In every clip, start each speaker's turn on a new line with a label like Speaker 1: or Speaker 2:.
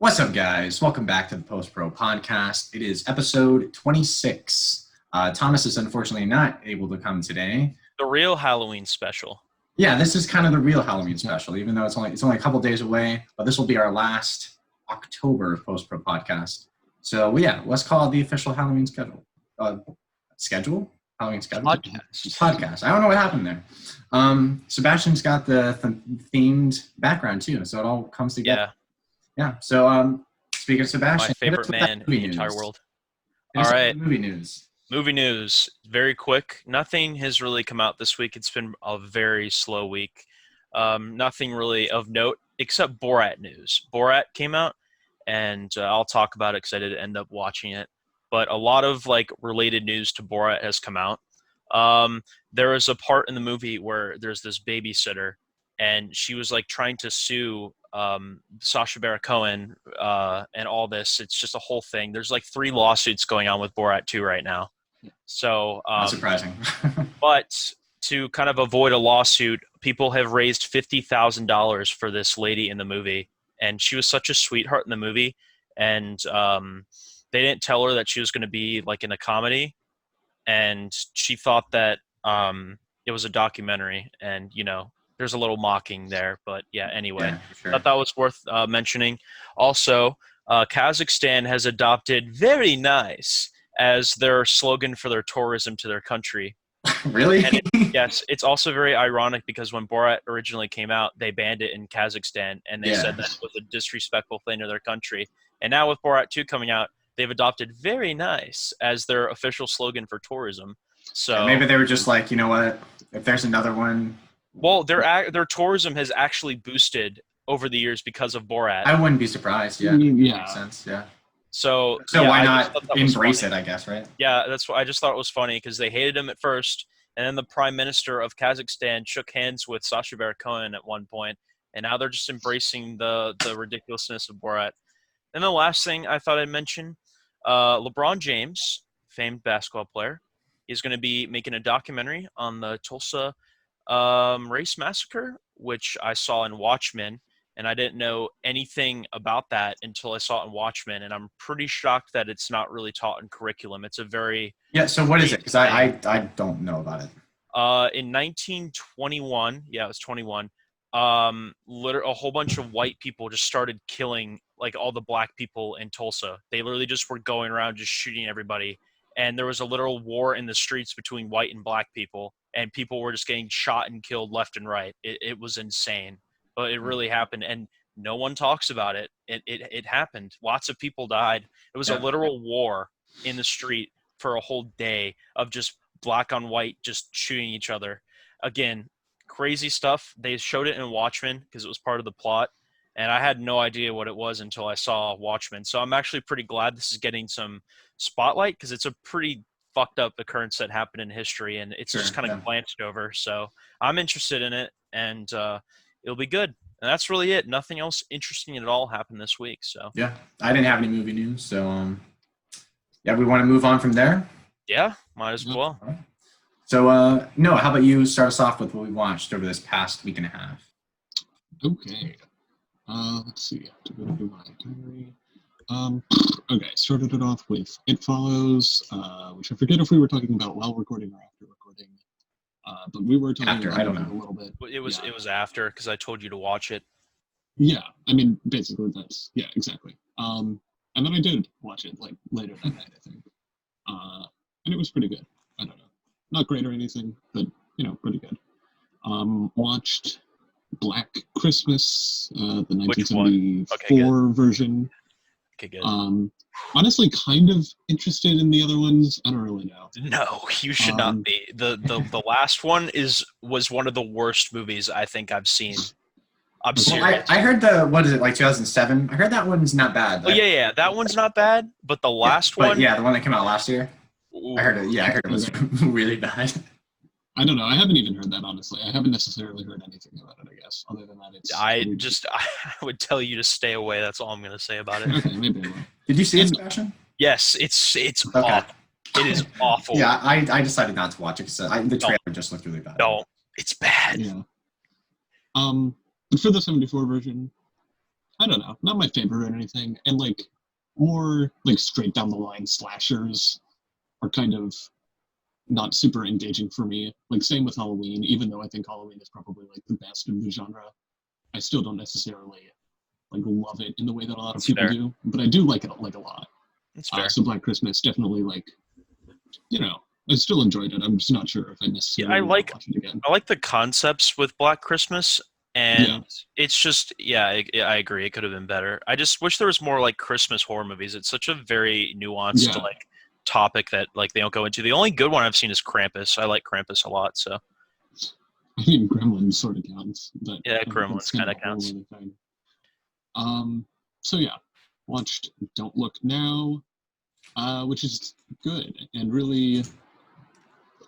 Speaker 1: What's up, guys? Welcome back to the Post Pro podcast. It is episode 26. Thomas is unfortunately not able to come today.
Speaker 2: The real Halloween special.
Speaker 1: Yeah, this is kind of the real Halloween special, even though it's only a couple days away. But this will be our last October Post Pro podcast. So yeah, let's call it the official Halloween schedule. Halloween schedule. Podcast. I don't know what happened there. Sebastian's got the themed background too, so it all comes together. Yeah. So, speaking of Sebastian,
Speaker 2: my favorite man in the entire world. All right.
Speaker 1: Movie news.
Speaker 2: Movie news. Very quick. Nothing has really come out this week. It's been a very slow week. Nothing really of note except Borat news. Borat came out, and I'll talk about it because I did end up watching it. But a lot of related news to Borat has come out. There is a part in the movie where there's this babysitter, and she was trying to sue Sacha Baron Cohen and all this. It's just a whole thing. There's 3 lawsuits going on with Borat 2 right now. So
Speaker 1: not surprising.
Speaker 2: But to kind of avoid a lawsuit, people have raised $50,000 for this lady in the movie, and she was such a sweetheart in the movie. And they didn't tell her that she was going to be in a comedy, and she thought that it was a documentary, and there's a little mocking there, but yeah, anyway.
Speaker 1: Yeah, sure.
Speaker 2: Thought that was worth mentioning. Also, Kazakhstan has adopted "very nice" as their slogan for their tourism to their country.
Speaker 1: Really?
Speaker 2: And yes, it's also very ironic because when Borat originally came out, they banned it in Kazakhstan, and they said that was a disrespectful thing to their country. And now with Borat 2 coming out, they've adopted "very nice" as their official slogan for tourism. So
Speaker 1: maybe they were just you know what? If there's another one.
Speaker 2: Well, their tourism has actually boosted over the years because of Borat.
Speaker 1: I wouldn't be surprised. Yeah, makes sense. Yeah.
Speaker 2: So
Speaker 1: why not embrace it? I guess, right?
Speaker 2: Yeah, that's what I just thought was funny because they hated him at first, and then the prime minister of Kazakhstan shook hands with Sacha Baron Cohen at one point, and now they're just embracing the ridiculousness of Borat. And the last thing I thought I'd mention, LeBron James, famed basketball player, is going to be making a documentary on the Tulsa race massacre, which I saw in Watchmen, and I didn't know anything about that until I saw it in Watchmen, and I'm pretty shocked that it's not really taught in curriculum. It's a very
Speaker 1: So what is it? Because I don't know about it.
Speaker 2: In 1921, it was 21. A whole bunch of white people just started killing all the black people in Tulsa. They literally just were going around just shooting everybody, and there was a literal war in the streets between white and black people. And people were just getting shot and killed left and right. It was insane, but it really happened, and no one talks about it. It happened. Lots of people died. It was a literal war in the street for a whole day of just black on white just shooting each other. Again, crazy stuff. They showed it in Watchmen because it was part of the plot, and I had no idea what it was until I saw Watchmen. So I'm actually pretty glad this is getting some spotlight because it's a pretty fucked up occurrence that happened in history, and it's just kind of glanced over. So I'm interested in it, and it'll be good. And that's really it. Nothing else interesting at all happened this week. So
Speaker 1: yeah, I didn't have any movie news. So we want to move on from there.
Speaker 2: Yeah, might as well.
Speaker 1: So Noah, how about you start us off with what we watched over this past week and a half?
Speaker 3: Okay. Let's see. I have to go to my diary. Okay, started it off with It Follows, which I forget if we were talking about while recording or after recording, but we were talking about it a little bit.
Speaker 2: It was after because I told you to watch it.
Speaker 3: Yeah, I mean, basically exactly. And then I did watch it later that night, I think, and it was pretty good. I don't know, not great or anything, but pretty good. Watched Black Christmas, the 1974 version.
Speaker 2: Okay, good.
Speaker 3: Honestly, kind of interested in the other ones. I don't really know.
Speaker 2: No, you should not be. The last one was one of the worst movies I think I've seen. I'm serious.
Speaker 1: I heard what is it, 2007? I heard that one's not bad.
Speaker 2: Oh, yeah, that one's not bad, but the last one...
Speaker 1: Yeah, the one that came out last year. Ooh. I heard it was really bad.
Speaker 3: I don't know. I haven't even heard that, honestly. I haven't necessarily heard anything about it, I guess. Other than that, it's...
Speaker 2: I would tell you to stay away. That's all I'm going to say about it.
Speaker 3: Okay, maybe I will.
Speaker 1: Did you see it, Sebastian?
Speaker 2: Yes, it's awful. It is awful.
Speaker 1: Yeah, I decided not to watch it because the trailer just looked really bad.
Speaker 2: No, it's bad.
Speaker 3: Yeah. But for the 74 version, I don't know, not my favorite or anything. And like more like straight down the line slashers are kind of not super engaging for me. Like same with Halloween, even though I think Halloween is probably like the best in the genre. I still don't necessarily like love it in the way that a lot of people do, but I do like it like a lot.
Speaker 2: That's fair.
Speaker 3: So Black Christmas definitely like, you know, I still enjoyed it. I'm just not sure if I necessarily want to watch it again.
Speaker 2: I like the concepts with Black Christmas, and it's just I agree. It could have been better. I just wish there was more like Christmas horror movies. It's such a very nuanced like topic that like they don't go into. The only good one I've seen is Krampus. I like Krampus a lot. So
Speaker 3: I mean, Gremlins sort of counts. But
Speaker 2: yeah, Gremlins kind of counts.
Speaker 3: So yeah, watched Don't Look Now, which is good and really.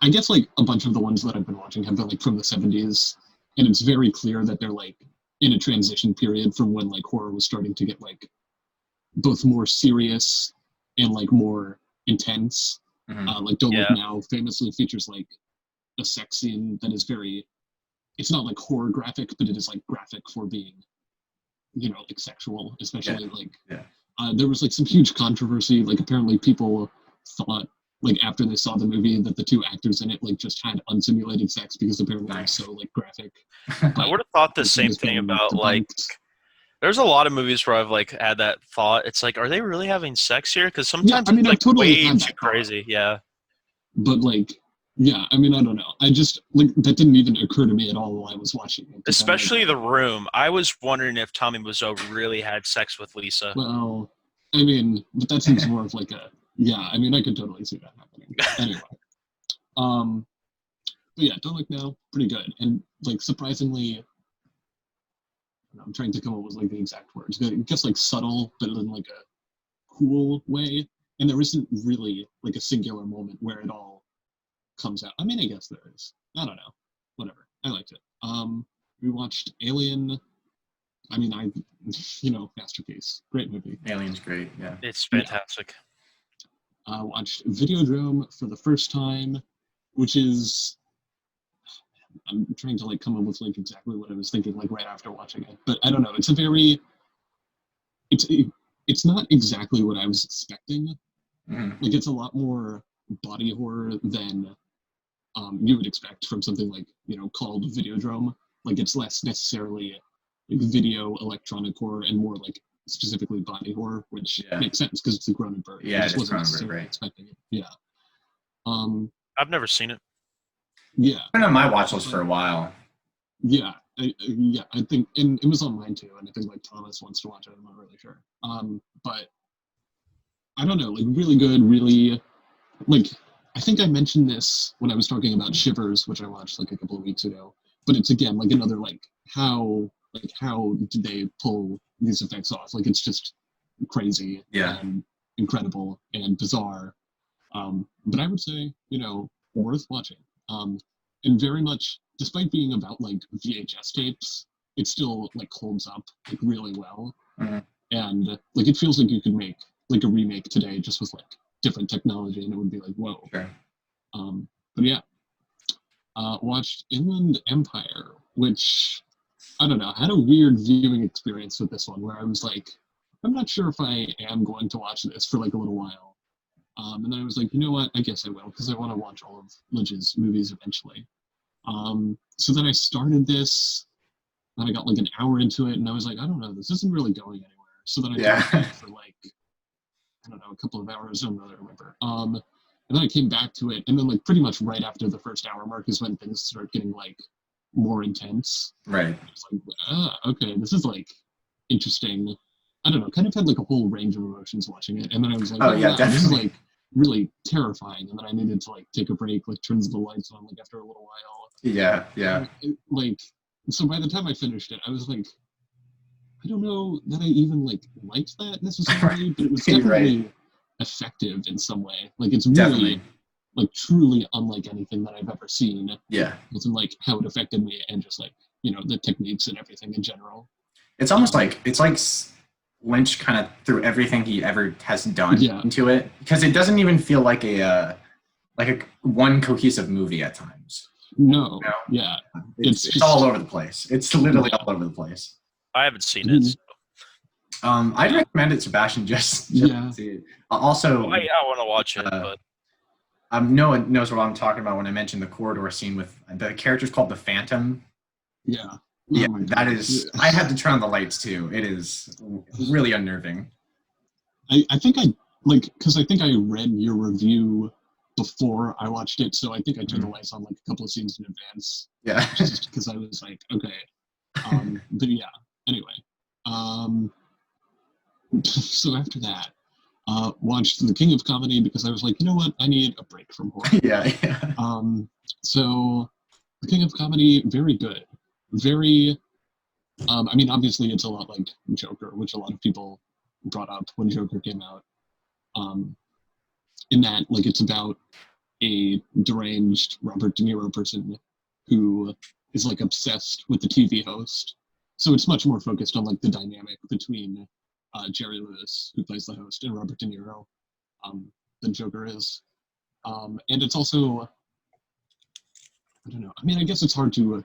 Speaker 3: I guess like a bunch of the ones that I've been watching have been like from the 70s, and it's very clear that they're like in a transition period from when like horror was starting to get like both more serious and like more intense. Like Don't Look Now famously features like a sex scene that is very, it's not like horror graphic, but it is like graphic for being, you know, like sexual, especially there was like some huge controversy. Like apparently people thought like after they saw the movie that the two actors in it like just had unsimulated sex because apparently it was so like graphic.
Speaker 2: I would have thought the same thing about like there's a lot of movies where I've like had that thought. It's like, are they really having sex here? Because sometimes it's like totally way too crazy. Yeah.
Speaker 3: But like, yeah, I mean, I don't know. I just like that didn't even occur to me at all while I was watching it.
Speaker 2: Especially The Room. I was wondering if Tommy Wiseau really had sex with Lisa.
Speaker 3: Well, I mean, but that seems more of like a I mean, I could totally see that happening. Anyway, but yeah, Don't Look Now, pretty good, and like surprisingly, I'm trying to come up with like the exact words. I guess like subtle, but in like a cool way. And there isn't really like a singular moment where it all comes out. I mean, I guess there is. I don't know. Whatever. I liked it. We watched Alien. I mean, masterpiece. Great movie.
Speaker 1: Alien's great. Yeah.
Speaker 2: It's fantastic.
Speaker 3: Watched Videodrome for the first time, which is. I'm trying to like come up with like exactly what I was thinking like right after watching it, but I don't know. It's a very. It's not exactly what I was expecting. Like it's a lot more body horror than you would expect from something like called Videodrome. Like it's less necessarily like video electronic horror and more like specifically body horror, which makes sense because it's a Cronenberg.
Speaker 1: Yeah, it's Cronenberg, right?
Speaker 3: Expecting it. Yeah.
Speaker 2: I've never seen it.
Speaker 3: Yeah.
Speaker 1: It's been on my watch list for a while.
Speaker 3: Yeah. I think, and it was on mine too, and I think like Thomas wants to watch it. I'm not really sure. But I don't know, like really good, really like I think I mentioned this when I was talking about Shivers, which I watched like a couple of weeks ago. But it's again like another like how did they pull these effects off? Like it's just crazy and incredible and bizarre. But I would say, worth watching. And very much, despite being about like VHS tapes, it still like holds up like really well. And like it feels like you could make like a remake today just with like different technology and it would be like, whoa.
Speaker 1: Sure.
Speaker 3: But yeah. Watched Inland Empire, which I don't know, I had a weird viewing experience with this one where I was like, I'm not sure if I am going to watch this for like a little while. And then I was like, you know what? I guess I will because I want to watch all of Lynch's movies eventually. So then I started this, and I got like an hour into it, and I was like, I don't know, this isn't really going anywhere. So then I did it for like, I don't know, a couple of hours. I don't really remember. And then I came back to it, and then like pretty much right after the first hour mark is when things start getting like more intense.
Speaker 1: Right.
Speaker 3: I was like, okay, this is like interesting. I don't know, kind of had like a whole range of emotions watching it, and then I was like, this is like really terrifying. And then I needed to like take a break, like turn the lights on, like after a little while.
Speaker 1: Yeah.
Speaker 3: Like, so by the time I finished it, I was like, I don't know that I even like liked that necessarily, but it was definitely effective in some way. Like it's really like truly unlike anything that I've ever seen.
Speaker 1: Yeah.
Speaker 3: It's like how it affected me and just like, the techniques and everything in general.
Speaker 1: It's almost like Lynch kind of threw everything he ever has done into it, because it doesn't even feel like a one cohesive movie at times.
Speaker 3: No. Yeah.
Speaker 1: It's all over the place. It's literally all over the place.
Speaker 2: I haven't seen it. So.
Speaker 1: I'd recommend it, Sebastian, just
Speaker 3: Yeah.
Speaker 1: to see it. Also,
Speaker 2: I want to watch it, but
Speaker 1: no one knows what I'm talking about when I mentioned the corridor scene with the character's called the Phantom.
Speaker 3: Yeah. Oh
Speaker 1: Yeah,
Speaker 3: my
Speaker 1: that
Speaker 3: God.
Speaker 1: is. I had to turn on the lights too. It is really unnerving.
Speaker 3: I think because I think I read your review before I watched it, so I think I turned the lights on like a couple of scenes in advance.
Speaker 1: Yeah.
Speaker 3: Just because I was like, okay. But yeah. Anyway. So after that, watched The King of Comedy because I was like, you know what, I need a break from horror.
Speaker 1: Yeah.
Speaker 3: So The King of Comedy, very good, very. I mean, obviously, it's a lot like Joker, which a lot of people brought up when Joker came out. In that, like, it's about a deranged Robert De Niro person who is like obsessed with the TV host. So it's much more focused on like the dynamic between Jerry Lewis, who plays the host, and Robert De Niro than Joker is. And it's also, I don't know. I mean, I guess it's hard to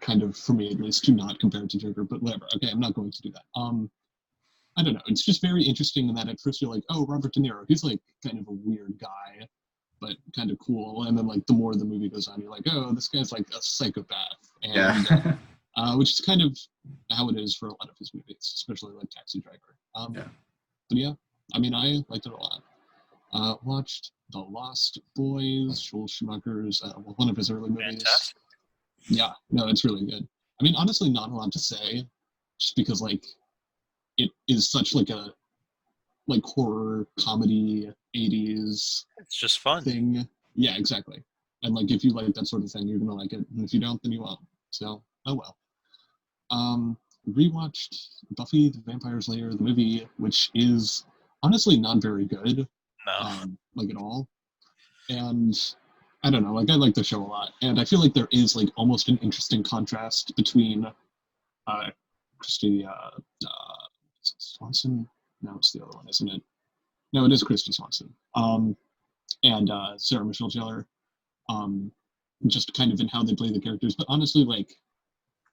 Speaker 3: kind of, for me at least, to not compare it to Joker, but whatever. Okay, I'm not going to do that. I don't know. It's just very interesting in that at first you're like, oh, Robert De Niro, he's like kind of a weird guy, but kind of cool. And then like the more the movie goes on, you're like, oh, this guy's like a psychopath. And,
Speaker 1: Yeah.
Speaker 3: which is kind of how it is for a lot of his movies, especially like Taxi Driver.
Speaker 1: Yeah.
Speaker 3: But yeah, I mean, I liked it a lot. Watched The Lost Boys, Joel Schumacher's, one of his early movies.
Speaker 2: fantastic.
Speaker 3: Yeah, no, it's really good. I mean, honestly, not a lot to say, just because like it is such like a like horror comedy 80s
Speaker 2: It's just fun.
Speaker 3: thing. Yeah, exactly. And like if you like that sort of thing, you're gonna like it. And if you don't, then you won't. So oh well. Rewatched Buffy the Vampire Slayer, the movie, which is honestly not very good.
Speaker 2: No.
Speaker 3: Like at all. And I don't know, like I like the show a lot. And I feel like there is like almost an interesting contrast between Christy Swanson. No, it's the other one, isn't it? No, it is Christy Swanson. And Sarah Michelle Gellar. Just kind of in how they play the characters. But honestly, like,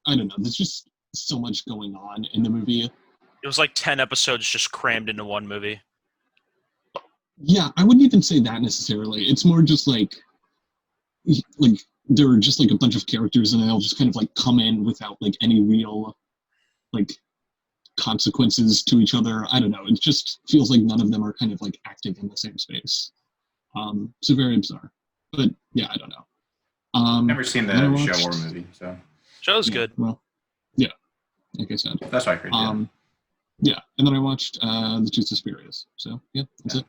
Speaker 3: I don't know, there's just so much going on in the movie.
Speaker 2: It was like 10 episodes just crammed into one movie.
Speaker 3: Yeah, I wouldn't even say that necessarily. It's more just like there are just like a bunch of characters and they'll just kind of like come in without like any real like consequences to each other. I don't know. It just feels like none of them are kind of like acting in the same space. So very bizarre. But yeah, I don't know.
Speaker 1: Never seen the show or movie, so
Speaker 2: Show's good.
Speaker 3: Well, yeah, like I said.
Speaker 1: That's what I heard.
Speaker 3: Yeah, and then I watched the two Suspirias. So yeah, that's it.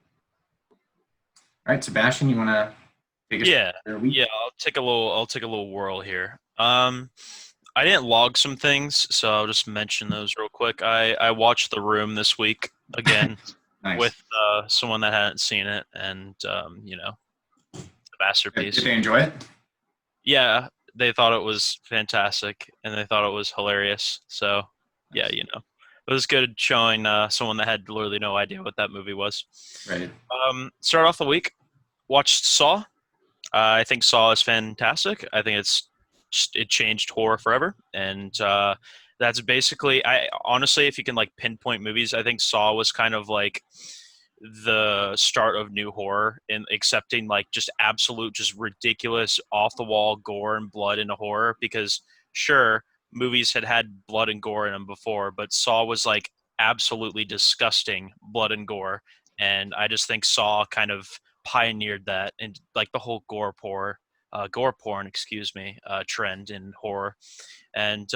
Speaker 1: All right, Sebastian, you want to take us?
Speaker 2: Yeah. I'll take a little whirl here. I didn't log some things, so I'll just mention those real quick. I watched The Room this week again
Speaker 1: Nice.
Speaker 2: with someone that hadn't seen it, and you know, it's a masterpiece.
Speaker 1: Did they enjoy it?
Speaker 2: Yeah, they thought it was fantastic, and they thought it was hilarious. So yeah, you know, it was good showing someone that had literally no idea what that movie was.
Speaker 1: Right.
Speaker 2: Start off the week, watched Saw. I think Saw is fantastic. I think it changed horror forever, and that's basically. I honestly, if you can like pinpoint movies, I think Saw was kind of like the start of new horror in accepting like just absolute, just ridiculous, off the wall gore and blood into horror. Because sure, movies had blood and gore in them before, but Saw was like absolutely disgusting blood and gore, and I just think Saw kind of pioneered that and like the whole gore porn, trend in horror. And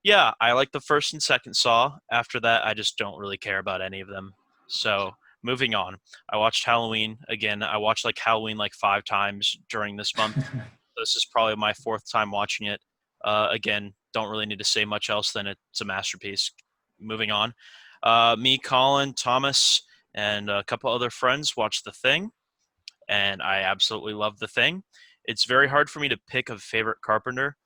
Speaker 2: yeah, I like the first and second Saw. After that, I just don't really care about any of them. So moving on, I watched Halloween again. I watched like Halloween like 5 times during this month. This is probably my 4th time watching it. Again, don't really need to say much else than it's a masterpiece. Moving on, me, Collin, Thomas, and a couple other friends watched The Thing, and I absolutely love The Thing. It's very hard for me to pick a favorite Carpenter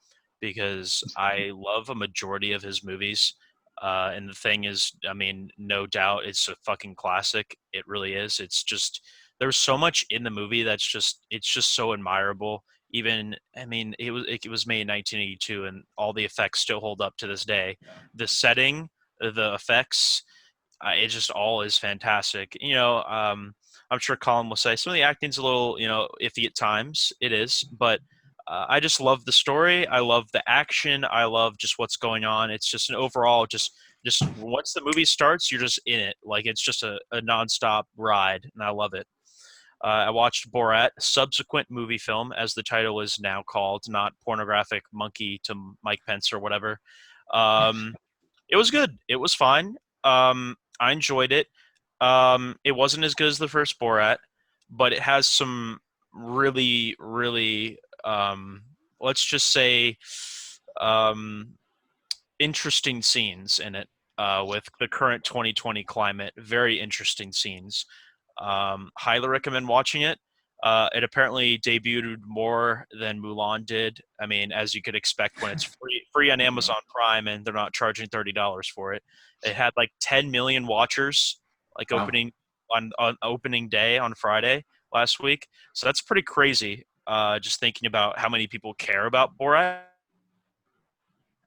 Speaker 2: because I love a majority of his movies. And The Thing is, I mean, no doubt it's a fucking classic. It really is. It's just, there's so much in the movie it's just so admirable. Even, I mean, it was made in 1982 and all the effects still hold up to this day. The setting, the effects, It just all is fantastic. I'm sure Colin will say some of the acting's a little, iffy at times. It is, but I just love the story. I love the action. I love just what's going on. It's just an overall just once the movie starts, you're just in it. Like it's just a nonstop ride, and I love it. I watched Borat, subsequent movie film, as the title is now called, not pornographic monkey to Mike Pence or whatever. It was good. It was fine. I enjoyed it. It wasn't as good as the first Borat, but it has some really, really, let's just say, um, interesting scenes in it with the current 2020 climate. Very interesting scenes. Highly recommend watching it. It apparently debuted more than Mulan did. I mean, as you could expect when it's free on Amazon Prime and they're not charging $30 for it. It had like 10 million watchers, like
Speaker 1: Wow.
Speaker 2: opening on opening day on Friday last week. So that's pretty crazy. Just thinking about how many people care about Borat,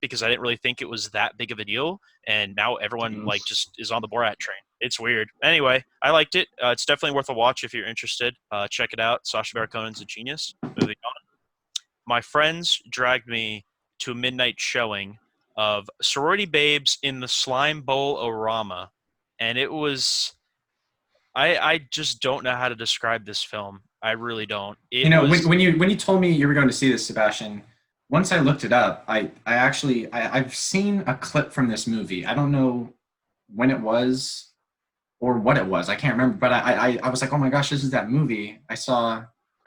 Speaker 2: because I didn't really think it was that big of a deal, and now everyone like just is on the Borat train. It's weird. Anyway, I liked it. It's definitely worth a watch if you're interested. Check it out. Sacha Baron Cohen's a genius. Moving on. My friends dragged me to a midnight showing of Sorority Babes in the Slime Bowl-o-rama, and it was. I just don't know how to describe this film. I really don't.
Speaker 1: When you told me you were going to see this, Sebastian, once I looked it up, I've seen a clip from this movie. I don't know when it was or what it was. I can't remember, but I was like, oh my gosh, this is that movie. I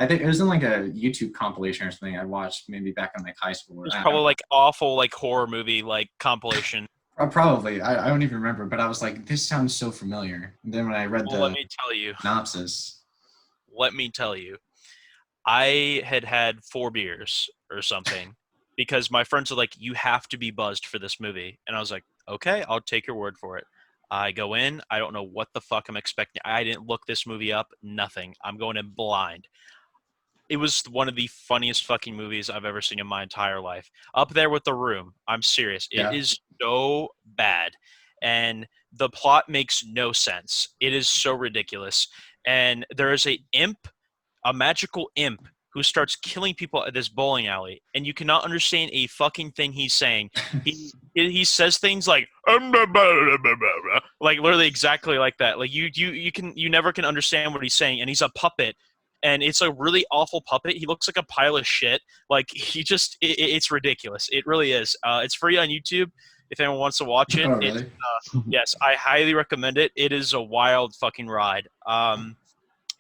Speaker 1: think it was in like a YouTube compilation or something I watched maybe back in like high school.
Speaker 2: It's probably like awful like horror movie like compilation.
Speaker 1: Probably. I don't even remember, but I was like, this sounds so familiar. And then when I read
Speaker 2: let me tell you.
Speaker 1: synopsis.
Speaker 2: Let me tell you. I had 4 beers or something because my friends were like, you have to be buzzed for this movie. And I was like, okay, I'll take your word for it. I go in. I don't know what the fuck I'm expecting. I didn't look this movie up. Nothing. I'm going in blind. It was one of the funniest fucking movies I've ever seen in my entire life. Up there with The Room. I'm serious. It is so bad. And the plot makes no sense. It is so ridiculous. And there is a magical imp who starts killing people at this bowling alley, and you cannot understand a fucking thing he's saying. He says things like literally exactly like that. Like you never can understand what he's saying, and he's a puppet, and it's a really awful puppet. He looks like a pile of shit. Like it's ridiculous. It really is. It's free on YouTube if anyone wants to watch it.
Speaker 1: Oh, really?
Speaker 2: Yes, I highly recommend it. It is a wild fucking ride.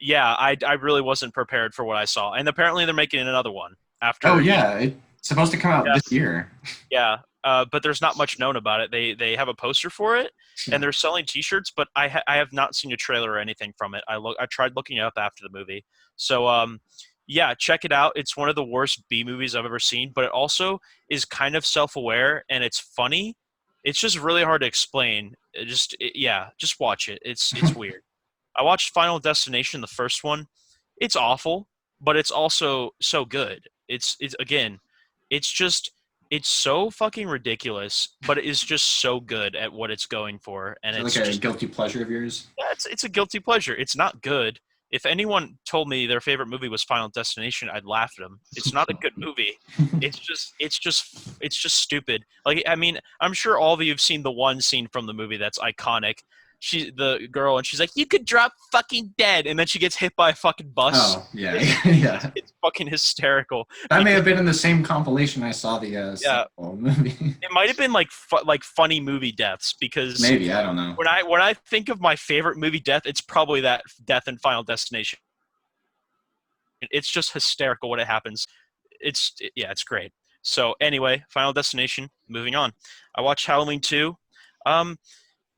Speaker 2: Yeah, I really wasn't prepared for what I saw, and apparently they're making another one after.
Speaker 1: Oh yeah, it's supposed to come out this year.
Speaker 2: Yeah, but there's not much known about it. They have a poster for it, and they're selling T-shirts, but I have not seen a trailer or anything from it. I tried looking it up after the movie, so yeah, check it out. It's one of the worst B movies I've ever seen, but it also is kind of self-aware and it's funny. It's just really hard to explain. Just watch it. It's weird. I watched Final Destination, the first one. It's awful, but it's also so good. It's so fucking ridiculous, but it is just so good at what it's going for. And it's
Speaker 1: like a
Speaker 2: just,
Speaker 1: guilty pleasure of yours?
Speaker 2: Yeah, it's a guilty pleasure. It's not good. If anyone told me their favorite movie was Final Destination, I'd laugh at them. It's not a good movie. It's just stupid. Like, I mean, I'm sure all of you have seen the one scene from the movie that's iconic. The girl, and she's like, you could drop fucking dead, and then she gets hit by a fucking bus.
Speaker 1: Oh yeah. Yeah.
Speaker 2: It's fucking hysterical.
Speaker 1: That may have been in the same compilation I saw the movie.
Speaker 2: It might have been like funny movie deaths, because
Speaker 1: maybe, I don't know.
Speaker 2: When I think of my favorite movie death, it's probably that death in Final Destination. It's just hysterical when it happens. It's great. So anyway, Final Destination. Moving on. I watched Halloween 2.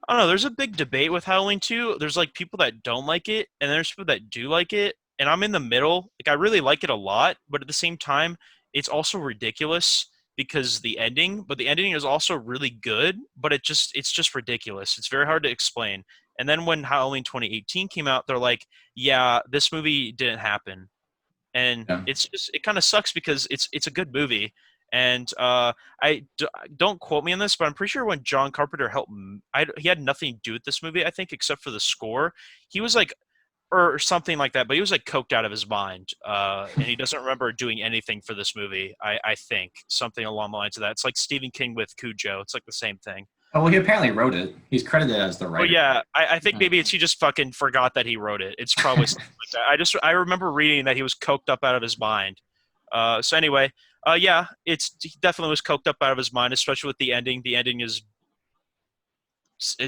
Speaker 2: I don't know. There's a big debate with Halloween 2. There's like people that don't like it, and there's people that do like it. And I'm in the middle. Like, I really like it a lot, but at the same time, it's also ridiculous because the ending. But the ending is also really good, but it's just ridiculous. It's very hard to explain. And then when Halloween 2018 came out, they're like, yeah, this movie didn't happen. And it kind of sucks because it's a good movie. And don't quote me on this, but I'm pretty sure when John Carpenter helped, he had nothing to do with this movie, I think, except for the score. He was like, or something like that, but he was like coked out of his mind, and he doesn't remember doing anything for this movie. I think something along the lines of that. It's like Stephen King with Cujo. It's like the same thing.
Speaker 1: Oh, well, he apparently wrote it. He's credited as the
Speaker 2: Oh
Speaker 1: writer.
Speaker 2: yeah, I think maybe he just fucking forgot that he wrote it. It's probably something like that. I remember reading that he was coked up out of his mind. So anyway, yeah, he definitely was coked up out of his mind, especially with the ending. The ending it's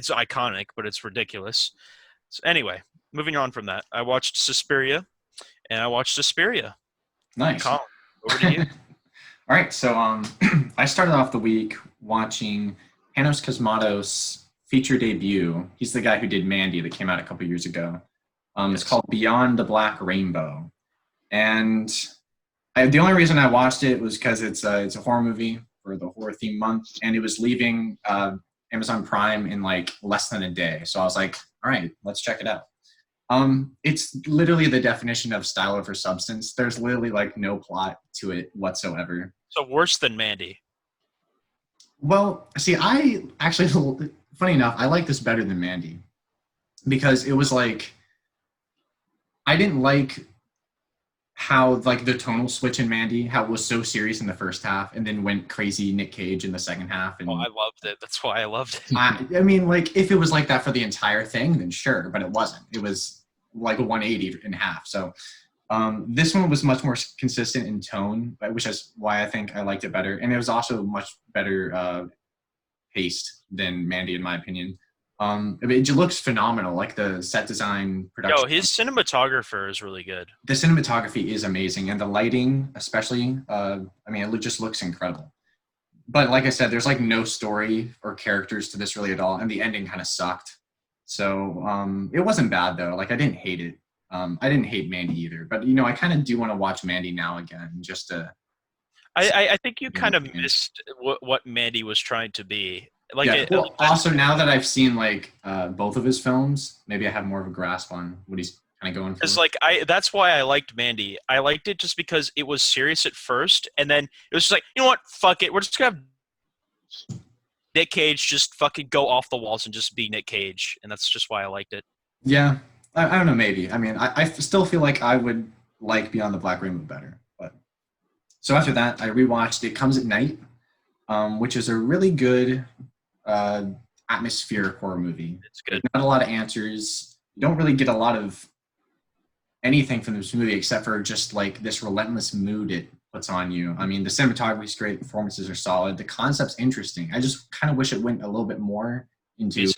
Speaker 2: iconic, but it's ridiculous. So anyway, moving on from that, I watched Suspiria, and I watched Suspiria.
Speaker 1: Nice.
Speaker 2: Colin, over to you.
Speaker 1: All right, so I started off the week watching Panos Cosmatos' feature debut. He's the guy who did Mandy that came out a couple years ago. It's called Beyond the Black Rainbow, and the only reason I watched it was because it's a horror movie for the horror theme month, and it was leaving Amazon Prime in like less than a day. So I was like, all right, let's check it out. It's literally the definition of style over substance. There's literally like no plot to it whatsoever.
Speaker 2: So worse than Mandy.
Speaker 1: Well, see, I actually, funny enough, I like this better than Mandy because it was like, I didn't like how like the tonal switch in Mandy, how it was so serious in the first half and then went crazy Nick Cage in the second half. And
Speaker 2: I loved it. That's why I loved it.
Speaker 1: I mean, like if it was like that for the entire thing, then sure, but it wasn't. It was like a 180 in half. So this one was much more consistent in tone, which is why I think I liked it better. And it was also much better paced than Mandy, in my opinion. It looks phenomenal, like the set design, production.
Speaker 2: Yo, his cinematographer is really good.
Speaker 1: The cinematography is amazing, and the lighting, especially. I mean, it just looks incredible. But like I said, there's like no story or characters to this really at all, and the ending kind of sucked. So it wasn't bad though. Like I didn't hate it. I didn't hate Mandy either. But I kind of do want to watch Mandy now again, just to.
Speaker 2: I think you kind of missed what Mandy was trying to be. Like
Speaker 1: yeah. Well, also now that I've seen like both of his films, maybe I have more of a grasp on what he's kind of going for.
Speaker 2: Because like that's why I liked Mandy. I liked it just because it was serious at first, and then it was just like, you know what, fuck it, we're just gonna have Nick Cage just fucking go off the walls and just be Nick Cage, and that's just why I liked it.
Speaker 1: Yeah, I don't know, maybe. I mean, I still feel like I would like Beyond the Black Rainbow better. But so after that, I rewatched It Comes at Night, which is a really good atmospheric horror movie.
Speaker 2: It's good.
Speaker 1: Not a lot of answers. You don't really get a lot of anything from this movie except for just like this relentless mood it puts on you. I mean, the cinematography is great, performances are solid, the concept's interesting. I just kind of wish it went a little bit more into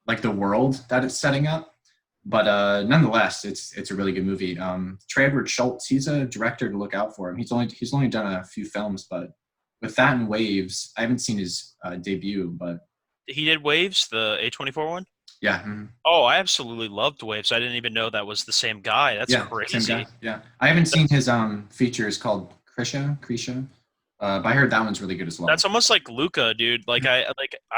Speaker 1: like the world that it's setting up. But nonetheless, it's a really good movie. Trey Edward Schultz, he's a director to look out for him. He's only done a few films, but with that and Waves, I haven't seen his debut, but
Speaker 2: he did Waves, the A24 one.
Speaker 1: Yeah. Mm-hmm.
Speaker 2: Oh, I absolutely loved Waves. I didn't even know that was the same guy. That's crazy.
Speaker 1: Same guy. Yeah, I haven't seen his features called Krisha. But I heard that one's really good as well.
Speaker 2: That's almost like Luca, dude. Like I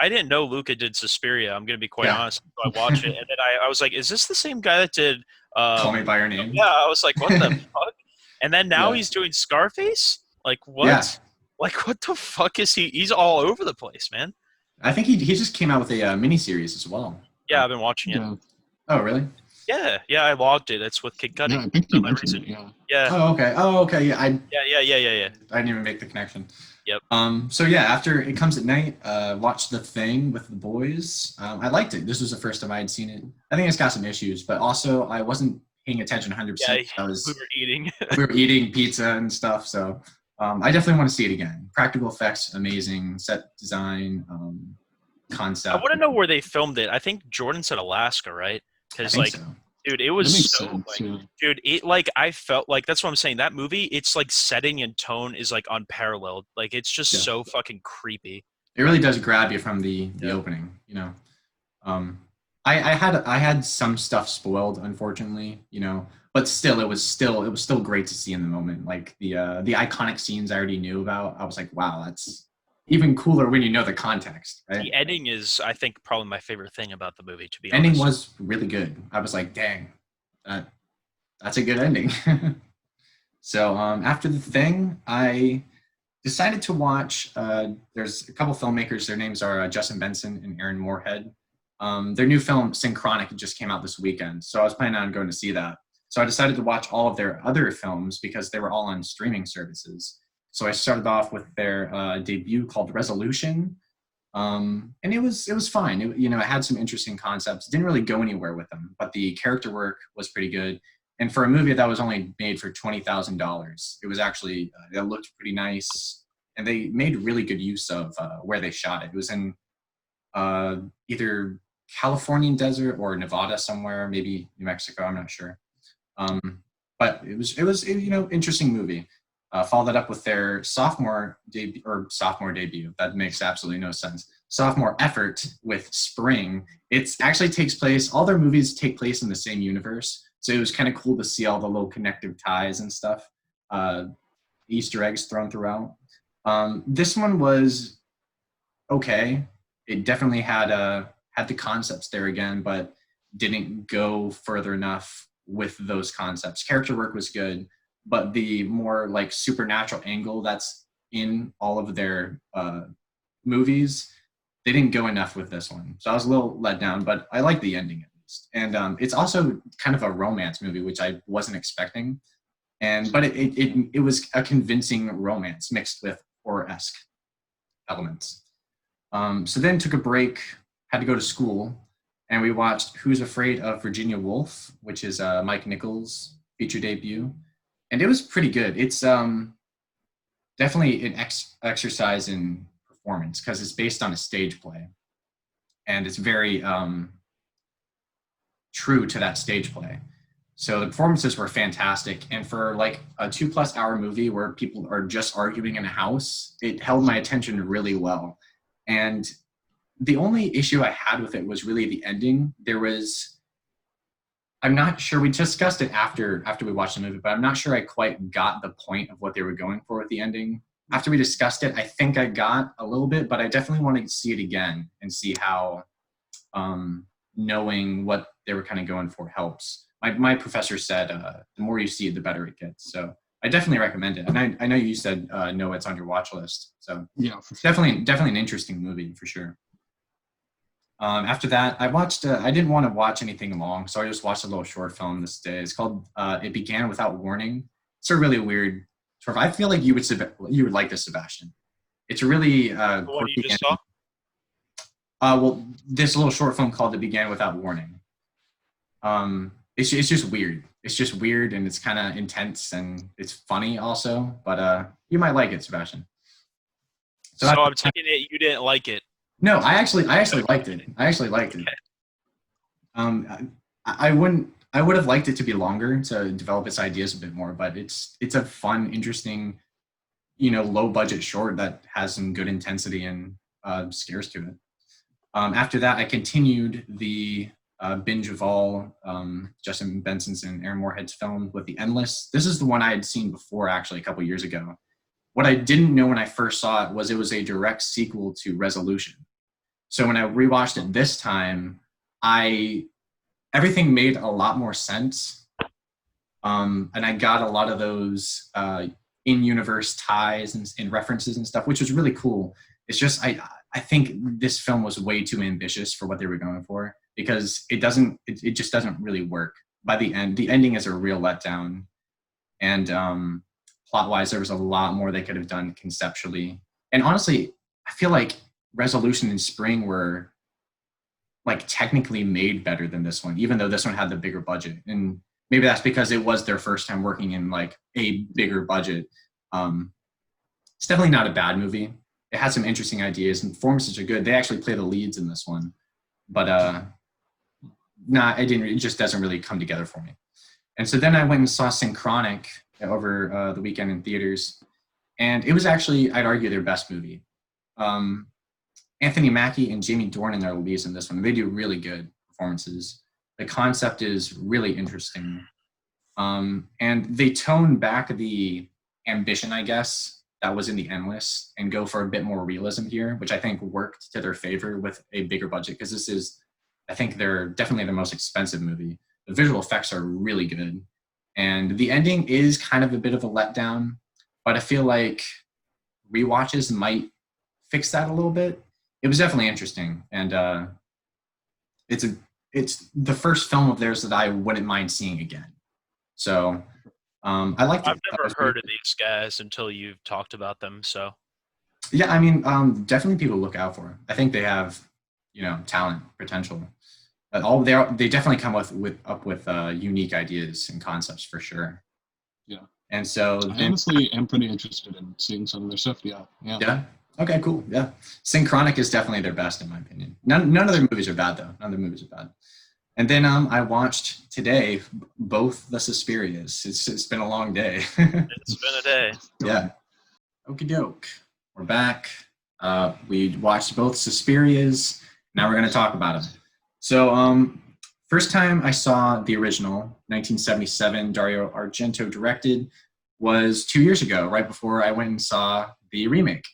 Speaker 2: didn't know Luca did Suspiria. I'm gonna be quite honest. So I watched it, and then I was like, is this the same guy that did
Speaker 1: Call Me by Your Name?
Speaker 2: Yeah, I was like, what the fuck? And then now he's doing Scarface. Like what?
Speaker 1: Yeah.
Speaker 2: Like what the fuck is he? He's all over the place, man.
Speaker 1: I think he just came out with a miniseries as well.
Speaker 2: Yeah, I've been watching it.
Speaker 3: Yeah.
Speaker 1: Oh, really?
Speaker 2: Yeah, I logged it. It's with Kid Cudi.
Speaker 3: Yeah, I think you mentioned it, yeah.
Speaker 2: Yeah.
Speaker 1: Oh, okay. Yeah, I didn't even make the connection.
Speaker 2: Yep.
Speaker 1: So yeah, after It Comes at Night, watched The Thing with the boys. I liked it. This was the first time I had seen it. I think it's got some issues, but also I wasn't paying attention 100%.
Speaker 2: Yeah, we were eating.
Speaker 1: We were eating pizza and stuff, so I definitely want to see it again. Practical effects, amazing. Set design, concept.
Speaker 2: I want to know where they filmed it. I think Jordan said Alaska, right? Because like, so. Dude, it was so
Speaker 3: sense,
Speaker 2: like,
Speaker 3: yeah.
Speaker 2: dude, it like I felt like that's what I'm saying. That movie, it's like setting and tone is like unparalleled. Like it's just so fucking creepy.
Speaker 1: It really does grab you from the opening, I had some stuff spoiled, unfortunately, but still it was still great to see in the moment. Like the iconic scenes I already knew about. I was like, wow, that's even cooler when you know the context, right?
Speaker 2: The ending is, I think, probably my favorite thing about the movie, to be
Speaker 1: honest. Ending
Speaker 2: was
Speaker 1: really good. I was like, dang, that's a good ending. So after The Thing, I decided to watch. There's a couple filmmakers. Their names are Justin Benson and Aaron Moorhead. Their new film Synchronic just came out this weekend, so I was planning on going to see that. So I decided to watch all of their other films because they were all on streaming services. So I started off with their debut called Resolution, and it was fine. It had some interesting concepts. Didn't really go anywhere with them, but the character work was pretty good. And for a movie that was only made for $20,000, it was actually it looked pretty nice, and they made really good use of where they shot it. It was in either Californian desert or Nevada somewhere, maybe New Mexico. I'm not sure. But it was interesting movie. Followed that up with their sophomore debut. That makes absolutely no sense. Sophomore effort with Spring. It actually takes place. All their movies take place in the same universe, so it was kind of cool to see all the little connective ties and stuff, Easter eggs thrown throughout. This one was okay. It definitely had the concepts there again, but didn't go further enough with those concepts. Character work was good, but the more like supernatural angle that's in all of their movies, they didn't go enough with this one. So I was a little let down, but I like the ending at least. And it's also kind of a romance movie, which I wasn't expecting. But it was a convincing romance mixed with horror-esque elements. So then took a break, had to go to school, and we watched Who's Afraid of Virginia Woolf, which is Mike Nichols' feature debut. And it was pretty good. It's definitely an exercise in performance because it's based on a stage play. And it's very true to that stage play. So the performances were fantastic. And for like a 2+ hour movie where people are just arguing in a house, it held my attention really well. And the only issue I had with it was really the ending. I'm not sure, we discussed it after we watched the movie, but I'm not sure I quite got the point of what they were going for with the ending. After we discussed it, I think I got a little bit, but I definitely want to see it again and see how knowing what they were kind of going for helps. My professor said the more you see it, the better it gets. So I definitely recommend it. And I know you said no, it's on your watch list. So
Speaker 3: Yeah,
Speaker 1: it's definitely an interesting movie for sure. After that, I watched. I didn't want to watch anything long, so I just watched a little short film this day. It's called "It Began Without Warning." It's a really weird sort of. I feel like you would like this, Sebastian. It's really
Speaker 2: The one you just saw?
Speaker 1: well, this little short film called "It Began Without Warning." It's just weird. It's just weird, and it's kind of intense, and it's funny also. But you might like it, Sebastian.
Speaker 2: So I'm taking it you didn't like it.
Speaker 1: No, I actually liked it. I actually liked it. I would have liked it to be longer to develop its ideas a bit more, but it's a fun, interesting, low budget short that has some good intensity and scares to it. After that, I continued the binge of all Justin Benson's and Aaron Moorhead's films with The Endless. This is the one I had seen before, actually, a couple years ago. What I didn't know when I first saw it was a direct sequel to Resolution. So when I rewatched it this time, everything made a lot more sense. And I got a lot of those in-universe ties and references and stuff, which was really cool. It's just, I think this film was way too ambitious for what they were going for because it just doesn't really work. By the end, the ending is a real letdown. And plot-wise, there was a lot more they could have done conceptually. And honestly, I feel like Resolution and Spring were like technically made better than this one, even though this one had the bigger budget. And maybe that's because it was their first time working in like a bigger budget. It's definitely not a bad movie. It has some interesting ideas and performances are good. They actually play the leads in this one, but it just doesn't really come together for me. And so then I went and saw Synchronic over the weekend in theaters, and it was actually, I'd argue, their best movie. Anthony Mackie and Jamie Dornan are the leads in this one. They do really good performances. The concept is really interesting. And they tone back the ambition, I guess, that was in The Endless and go for a bit more realism here, which I think worked to their favor with a bigger budget because this is, I think they're definitely their most expensive movie. The visual effects are really good. And the ending is kind of a bit of a letdown, but I feel like rewatches might fix that a little bit. It was definitely interesting, and it's the first film of theirs that I wouldn't mind seeing again. So I liked
Speaker 2: I've
Speaker 1: it.
Speaker 2: never heard of these guys until you've talked about them. So
Speaker 1: Yeah, I mean, definitely people to look out for. I think they have, talent, potential. But they definitely come up with unique ideas and concepts for sure.
Speaker 3: Yeah.
Speaker 1: And so
Speaker 3: I
Speaker 1: then,
Speaker 3: honestly am pretty interested in seeing some of their stuff. Yeah.
Speaker 1: yeah, okay, cool, yeah. Synchronic is definitely their best in my opinion. None of their movies are bad though. None of their movies are bad. And then I watched today both the Suspirias. It's been a long day.
Speaker 2: it's been a day.
Speaker 1: Yeah. Okie doke. We're back. We watched both Suspirias. Now we're going to talk about them. So, first time I saw the original, 1977, Dario Argento directed, was 2 years ago, right before I went and saw the remake.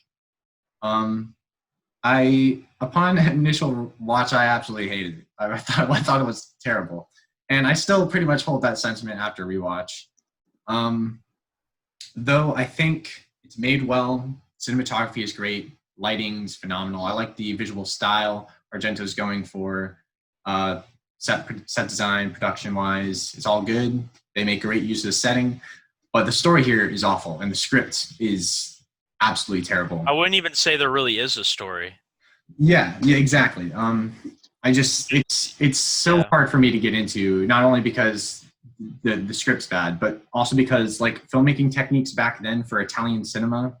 Speaker 1: Upon initial watch, I absolutely hated it. I thought it was terrible. And I still pretty much hold that sentiment after rewatch. Though I think it's made well, cinematography is great, lighting's phenomenal. I like the visual style Argento's going for. Set design, production-wise, it's all good. They make great use of the setting. But the story here is awful, and the script is absolutely terrible.
Speaker 2: I wouldn't even say there really is a story.
Speaker 1: Yeah, exactly. It's so hard for me to get into, not only because the script's bad, but also because like filmmaking techniques back then for Italian cinema,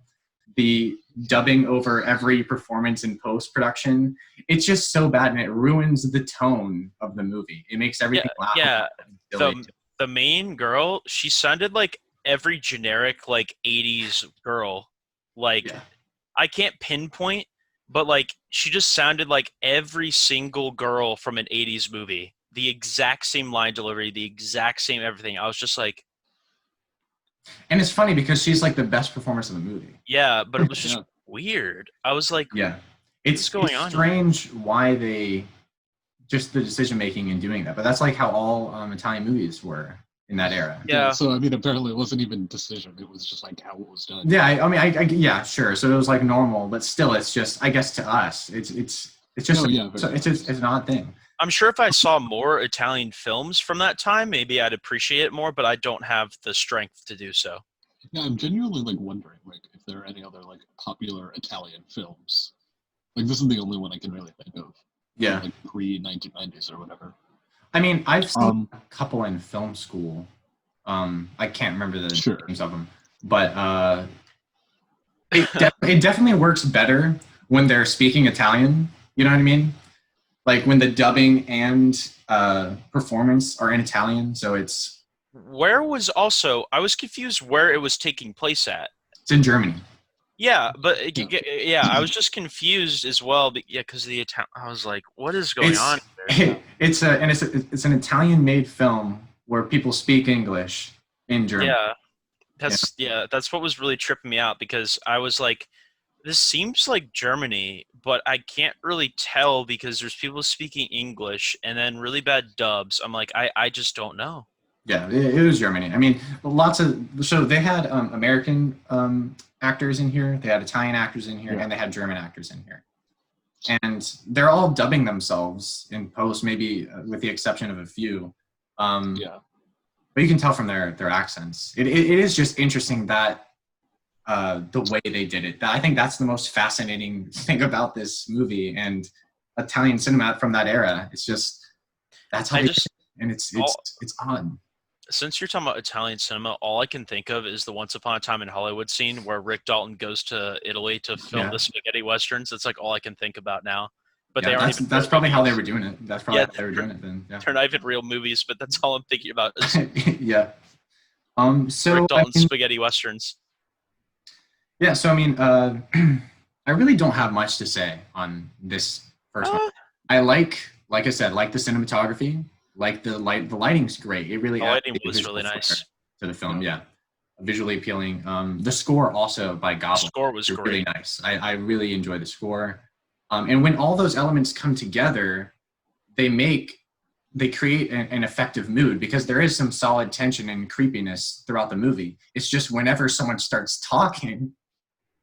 Speaker 1: the dubbing over every performance in post-production, it's just so bad and it ruins the tone of the movie. It makes everything laugh.
Speaker 2: Yeah, the main girl, she sounded like every generic like 80s girl. Like I can't pinpoint, but like she just sounded like every single girl from an 80s movie. The exact same line delivery, the exact same everything. I was just like,
Speaker 1: and it's funny because she's like the best performance in the movie.
Speaker 2: Yeah, but it was just weird. I was like,
Speaker 1: it's
Speaker 2: going on
Speaker 1: strange why they just the decision making in doing that. But that's like how all Italian movies were in that era.
Speaker 2: Yeah.
Speaker 3: So I mean, apparently it wasn't even decision. It was just like how it was done.
Speaker 1: Yeah, I sure. So it was like normal, but still, it's just I guess to us, it's just it's an odd thing.
Speaker 2: I'm sure if I saw more Italian films from that time, maybe I'd appreciate it more, but I don't have the strength to do so.
Speaker 3: Yeah, I'm genuinely like wondering like if there are any other like popular Italian films. Like this is the only one I can really think of.
Speaker 1: Yeah.
Speaker 3: Like pre-1990s or whatever.
Speaker 1: I mean, I've seen a couple in film school. I can't remember the names of them, but it definitely works better when they're speaking Italian. You know what I mean? Like when the dubbing and performance are in Italian, so it's.
Speaker 2: Where was also I was confused where it was taking place at.
Speaker 1: It's in Germany.
Speaker 2: Yeah, but I was just confused as well. But because the Italian, I was like, "What is going on?" Here?
Speaker 1: It's an Italian-made film where people speak English in German.
Speaker 2: Yeah, that's what was really tripping me out because I was like, "This seems like Germany, but I can't really tell because there's people speaking English and then really bad dubs." I'm like, I just don't know.
Speaker 1: Yeah, it was Germany. I mean, so they had American actors in here, they had Italian actors in here, and they had German actors in here. And they're all dubbing themselves in post, maybe with the exception of a few. But you can tell from their accents. It is just interesting that the way they did it. I think that's the most fascinating thing about this movie and Italian cinema from that era. It's just that's how and it's odd.
Speaker 2: Since you're talking about Italian cinema, all I can think of is the Once Upon a Time in Hollywood scene where Rick Dalton goes to Italy to film the spaghetti westerns. That's like all I can think about now. But they aren't.
Speaker 1: That's probably how they were doing it. That's probably how they were doing it then. Yeah.
Speaker 2: They're not even real movies, but that's all I'm thinking about. Is
Speaker 1: yeah. So
Speaker 2: Rick Dalton spaghetti westerns.
Speaker 1: Yeah. So I mean, I really don't have much to say on this first one. I like I said, like the cinematography. Like the lighting's great. It really
Speaker 2: the lighting was really nice
Speaker 1: to the film. Yeah, visually appealing. The score also by Goblin.
Speaker 2: The score was great.
Speaker 1: Really nice. I really enjoy the score. And when all those elements come together, they create an effective mood because there is some solid tension and creepiness throughout the movie. It's just whenever someone starts talking,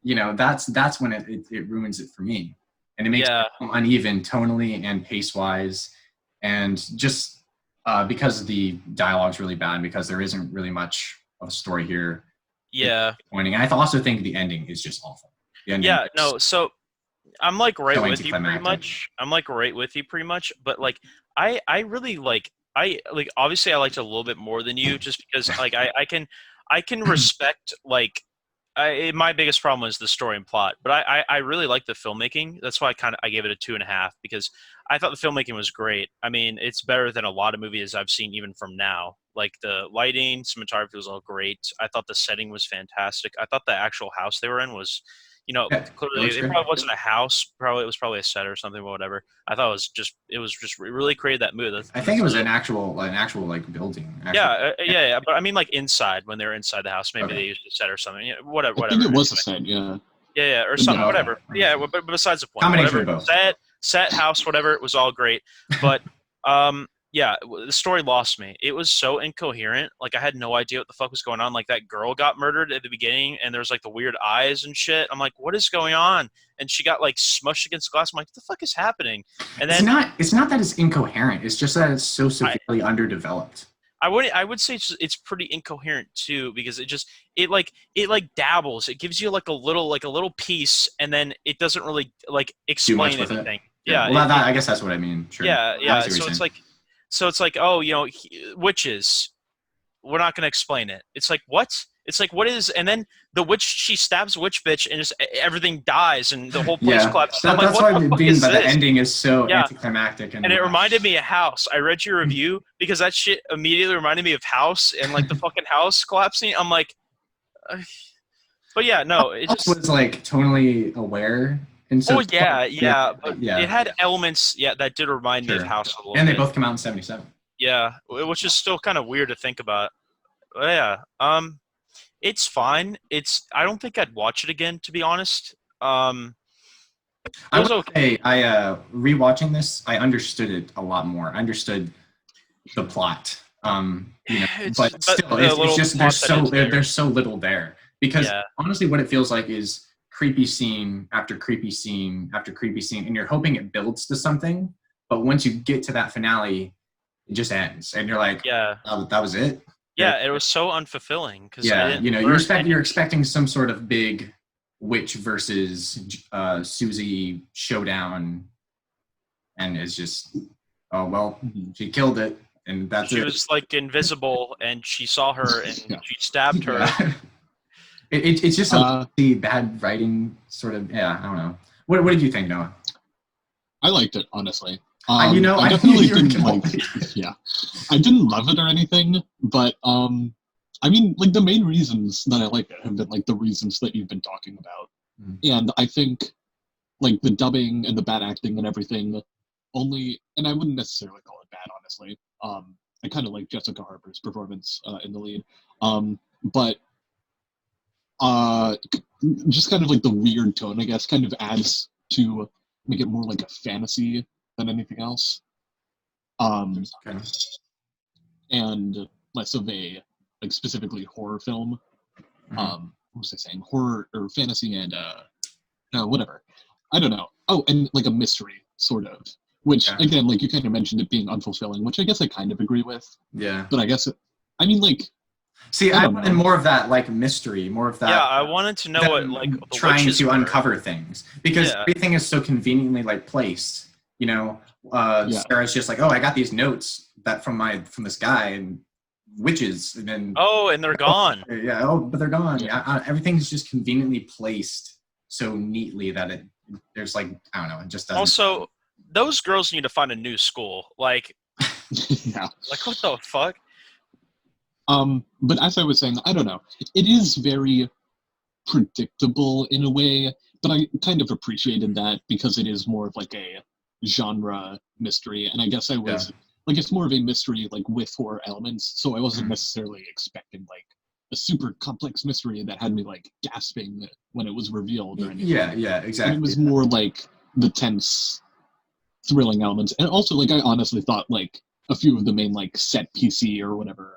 Speaker 1: that's when it ruins it for me, and it makes
Speaker 2: Yeah.
Speaker 1: it uneven tonally and pace wise, and just because the dialogue's really bad, because there isn't really much of a story here.
Speaker 2: Yeah.
Speaker 1: Pointing, and I also think the ending is just awful. The ending
Speaker 2: Yeah.
Speaker 1: is
Speaker 2: No. So I'm like right
Speaker 1: so
Speaker 2: with you pretty
Speaker 1: anticlimactic.
Speaker 2: much. I'm like right with you pretty much. But like I really like obviously I liked it a little bit more than you just because like I can respect like my biggest problem was the story and plot, but I really like the filmmaking. That's why I gave it a 2.5 because I thought the filmmaking was great. I mean, it's better than a lot of movies I've seen even from now. Like the lighting, cinematography was all great. I thought the setting was fantastic. I thought the actual house they were in was,
Speaker 1: Yeah, it
Speaker 2: clearly
Speaker 1: looks
Speaker 2: it
Speaker 1: good.
Speaker 2: probably wasn't a house. Probably it was probably a set or something, but whatever. I thought it was just really created that mood.
Speaker 1: I think it was an actual like building.
Speaker 2: Yeah,
Speaker 1: Actually.
Speaker 2: yeah. But I mean, like inside when they were inside the house, maybe
Speaker 1: Okay.
Speaker 2: they used a set or something. Yeah, whatever,
Speaker 3: I
Speaker 2: whatever.
Speaker 3: think it was a set, yeah.
Speaker 2: Yeah, or
Speaker 3: Yeah,
Speaker 2: something,
Speaker 1: okay.
Speaker 2: whatever. Yeah, but besides the point,
Speaker 1: Combination
Speaker 2: whatever.
Speaker 1: of both.
Speaker 2: Set, house, whatever. It was all great, but yeah, the story lost me. It was so incoherent. Like I had no idea what the fuck was going on. Like that girl got murdered at the beginning, and there's like the weird eyes and shit. I'm like, what is going on? And she got like smushed against glass. I'm like, what the fuck is happening? And then
Speaker 1: It's not that it's incoherent. It's just that it's so severely underdeveloped.
Speaker 2: I would say it's pretty incoherent too because it dabbles. It gives you like a little piece and then it doesn't really like
Speaker 1: Too much
Speaker 2: explain
Speaker 1: with
Speaker 2: anything.
Speaker 1: it.
Speaker 2: Yeah.
Speaker 1: Well, I guess that's what I mean. Sure.
Speaker 2: Yeah.
Speaker 1: I
Speaker 2: Yeah.
Speaker 1: see what you're saying.
Speaker 2: So it's like oh witches. We're not going to explain it. It's like what? It's like what is? And then the witch she stabs a witch bitch and just everything dies and the whole place collapses. I'm like,
Speaker 1: that's
Speaker 2: what
Speaker 1: why
Speaker 2: the fuck
Speaker 1: being
Speaker 2: is
Speaker 1: that the
Speaker 2: this?
Speaker 1: ending is so
Speaker 2: Yeah.
Speaker 1: anticlimactic
Speaker 2: And it reminded me of House. I read your review because that shit immediately reminded me of House and like the fucking house collapsing. I'm like, but yeah, no, it just
Speaker 1: was like tonally aware. And so,
Speaker 2: but it had elements, that did remind me of House a little bit.
Speaker 1: And they both come out in '77.
Speaker 2: Yeah, which is still kind of weird to think about. But yeah, it's fine. I don't think I'd watch it again, to be honest. It
Speaker 1: I
Speaker 2: was
Speaker 1: would
Speaker 2: okay.
Speaker 1: say rewatching this, I understood it a lot more. I understood the plot. But still, it's just there's so little there because honestly, what it feels like is creepy scene after creepy scene after creepy scene, and you're hoping it builds to something, but once you get to that finale, it just ends, and you're like, oh, that was it.
Speaker 2: Yeah, it was so unfulfilling because
Speaker 1: you're expecting some sort of big witch versus Susie showdown, and it's just, oh well, she killed it, and that's it.
Speaker 2: She was like invisible, and she saw her, and she stabbed her.
Speaker 1: Yeah. It's just a bad writing, sort of. Yeah, I don't know. What did you think, Noah?
Speaker 3: I liked it, honestly.
Speaker 1: I
Speaker 3: definitely didn't like. Yeah, I didn't love it or anything, but I mean, like the main reasons that I like it have been like the reasons that you've been talking about, and I think like the dubbing and the bad acting and everything. And I wouldn't necessarily call it bad, honestly. I kind of like Jessica Harper's performance in the lead, but just kind of like the weird tone, I guess, kind of adds to make it more like a fantasy than anything else. And less of a like specifically horror film. What was I saying? Horror or fantasy and whatever. I don't know. Oh, and like a mystery, sort of. Which again, like you kind of mentioned it being unfulfilling, which I guess I kind of agree with.
Speaker 1: Yeah.
Speaker 3: But I guess I mean like.
Speaker 1: See, I wanted more of that, like mystery, more of that.
Speaker 2: Yeah, I wanted to know what like the
Speaker 1: trying
Speaker 2: witches
Speaker 1: to
Speaker 2: were.
Speaker 1: uncover things because everything is so conveniently like placed. Sarah's just like, oh, I got these notes from this guy and witches, and then
Speaker 2: and they're gone.
Speaker 1: But they're gone. Yeah, everything's just conveniently placed so neatly that there's like, I don't know, it just doesn't.
Speaker 2: Also, those girls need to find a new school. Like, like what the fuck?
Speaker 3: But as I was saying, I don't know. It is very predictable in a way, but I kind of appreciated that because it is more of like a genre mystery, and I guess I was like, it's more of a mystery like with horror elements, so I wasn't necessarily expecting like a super complex mystery that had me like gasping when it was revealed or anything.
Speaker 1: Yeah, exactly.
Speaker 3: And it was more like the tense, thrilling elements, and also like I honestly thought like a few of the main like set PC or whatever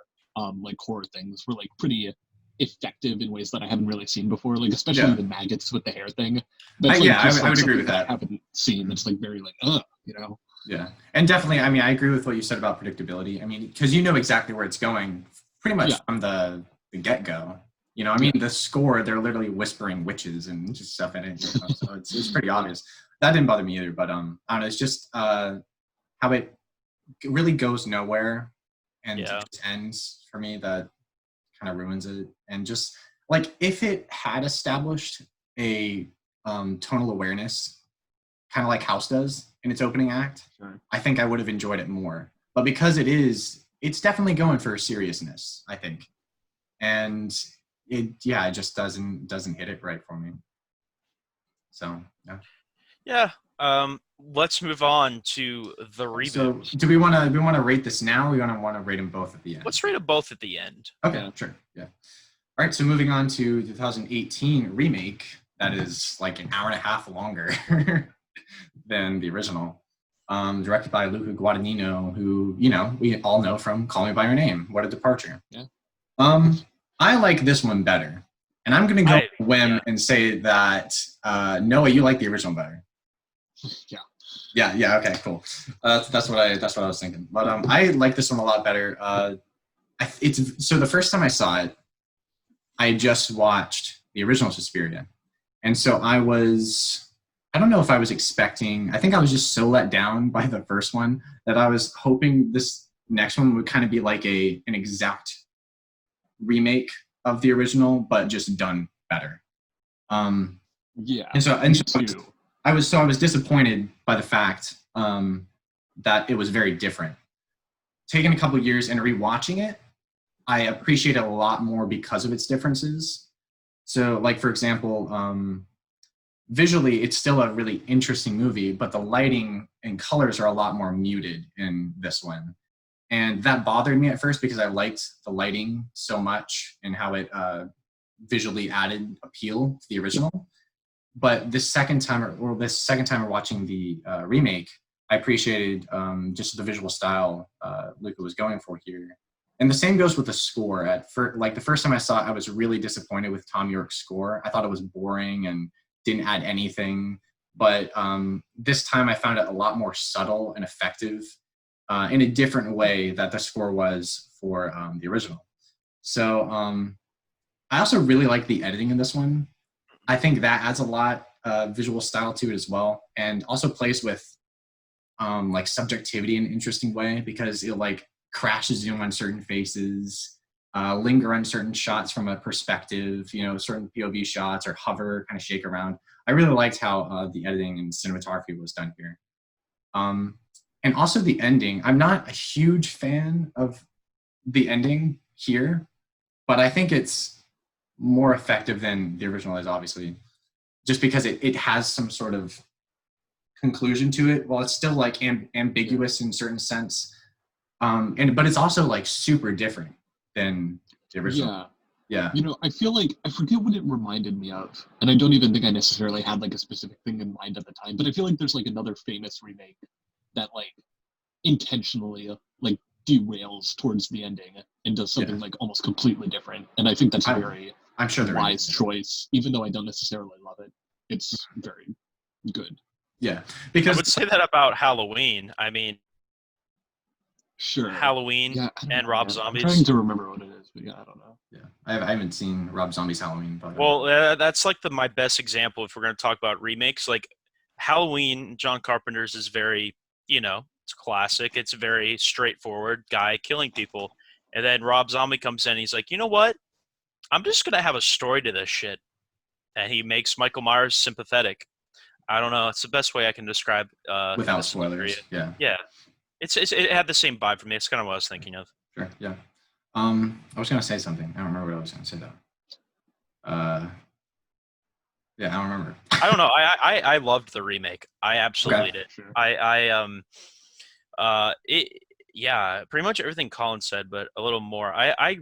Speaker 3: like horror things were like pretty effective in ways that I haven't really seen before. Like especially the maggots with the hair thing. That's
Speaker 1: I would agree with that.
Speaker 3: I haven't seen. That's like very like you know.
Speaker 1: Yeah, and definitely. I mean, I agree with what you said about predictability. I mean, because you know exactly where it's going pretty much from the get go. You know, I mean, the score, they're literally whispering witches and just stuff in it. You know, so it's pretty obvious. That didn't bother me either, but I don't know. It's just how it really goes nowhere and just ends for me. That kind of ruins it. And just like if it had established a tonal awareness, kind of like House does in its opening act, I think I would have enjoyed it more. But because it's definitely going for seriousness, I think, and it just doesn't hit it right for me. So
Speaker 2: let's move on to the reboot.
Speaker 1: So do we want to rate this now? Or we want to rate them both at the end?
Speaker 2: Let's rate them both at the end.
Speaker 1: Okay, sure. Yeah. All right. So moving on to 2018 remake. That is like an hour and a half longer than the original. Directed by Luca Guadagnino, who we all know from Call Me by Your Name. What a departure.
Speaker 3: Yeah.
Speaker 1: I like this one better, and I'm going to go whim and say that Noah, you like the original better. Yeah. Okay, cool. That's what I was thinking. But I like this one a lot better. So the first time I saw it, I just watched the original Suspiria, and so I don't know if I was expecting. I think I was just so let down by the first one that I was hoping this next one would kind of be like an exact remake of the original, but just done better. And so I was disappointed by the fact that it was very different. Taking a couple of years and rewatching it, I appreciate it a lot more because of its differences. So, like for example, visually, it's still a really interesting movie, but the lighting and colors are a lot more muted in this one. And that bothered me at first because I liked the lighting so much and how it visually added appeal to the original. But this second time we're watching the remake, I appreciated just the visual style Luca was going for here. And the same goes with the score. The first time I saw it, I was really disappointed with Tom York's score. I thought it was boring and didn't add anything. But this time I found it a lot more subtle and effective in a different way that the score was for the original. So I also really like the editing in this one. I think that adds a lot of visual style to it as well, and also plays with like subjectivity in an interesting way because it like crashes zoom on certain faces, linger on certain shots from a perspective, certain POV shots or hover, kind of shake around. I really liked how the editing and cinematography was done here. And also the ending. I'm not a huge fan of the ending here, but I think it's more effective than the original is, obviously, just because it has some sort of conclusion to it. While it's still like ambiguous in certain sense, but it's also like super different than the original. Yeah.
Speaker 3: I feel like I forget what it reminded me of, and I don't even think I necessarily had like a specific thing in mind at the time. But I feel like there's like another famous remake that like intentionally like derails towards the ending and does something like almost completely different. And I think that's a very wise choice, even though I don't necessarily love it. It's very good.
Speaker 1: Yeah, because
Speaker 2: I would say that about Halloween. I mean,
Speaker 3: sure,
Speaker 2: Halloween and Rob Zombie's.
Speaker 3: I'm trying to remember what it is, but I don't know.
Speaker 1: Yeah, I haven't seen Rob Zombie's Halloween. But
Speaker 2: that's like my best example if we're going to talk about remakes. Like Halloween, John Carpenter's is very, it's classic. It's very straightforward guy killing people. And then Rob Zombie comes in and he's like, you know what? I'm just going to have a story to this shit. And he makes Michael Myers sympathetic. I don't know. It's the best way I can describe.
Speaker 1: Without spoilers. Yeah.
Speaker 2: Yeah. It had the same vibe for me. It's kind of what I was thinking of.
Speaker 1: Sure. Yeah. I was going to say something. I don't remember what I was going to say though. Yeah, I don't remember.
Speaker 2: I don't know. I loved the remake. I absolutely did.
Speaker 3: Sure.
Speaker 2: Pretty much everything Collin said, but a little more. I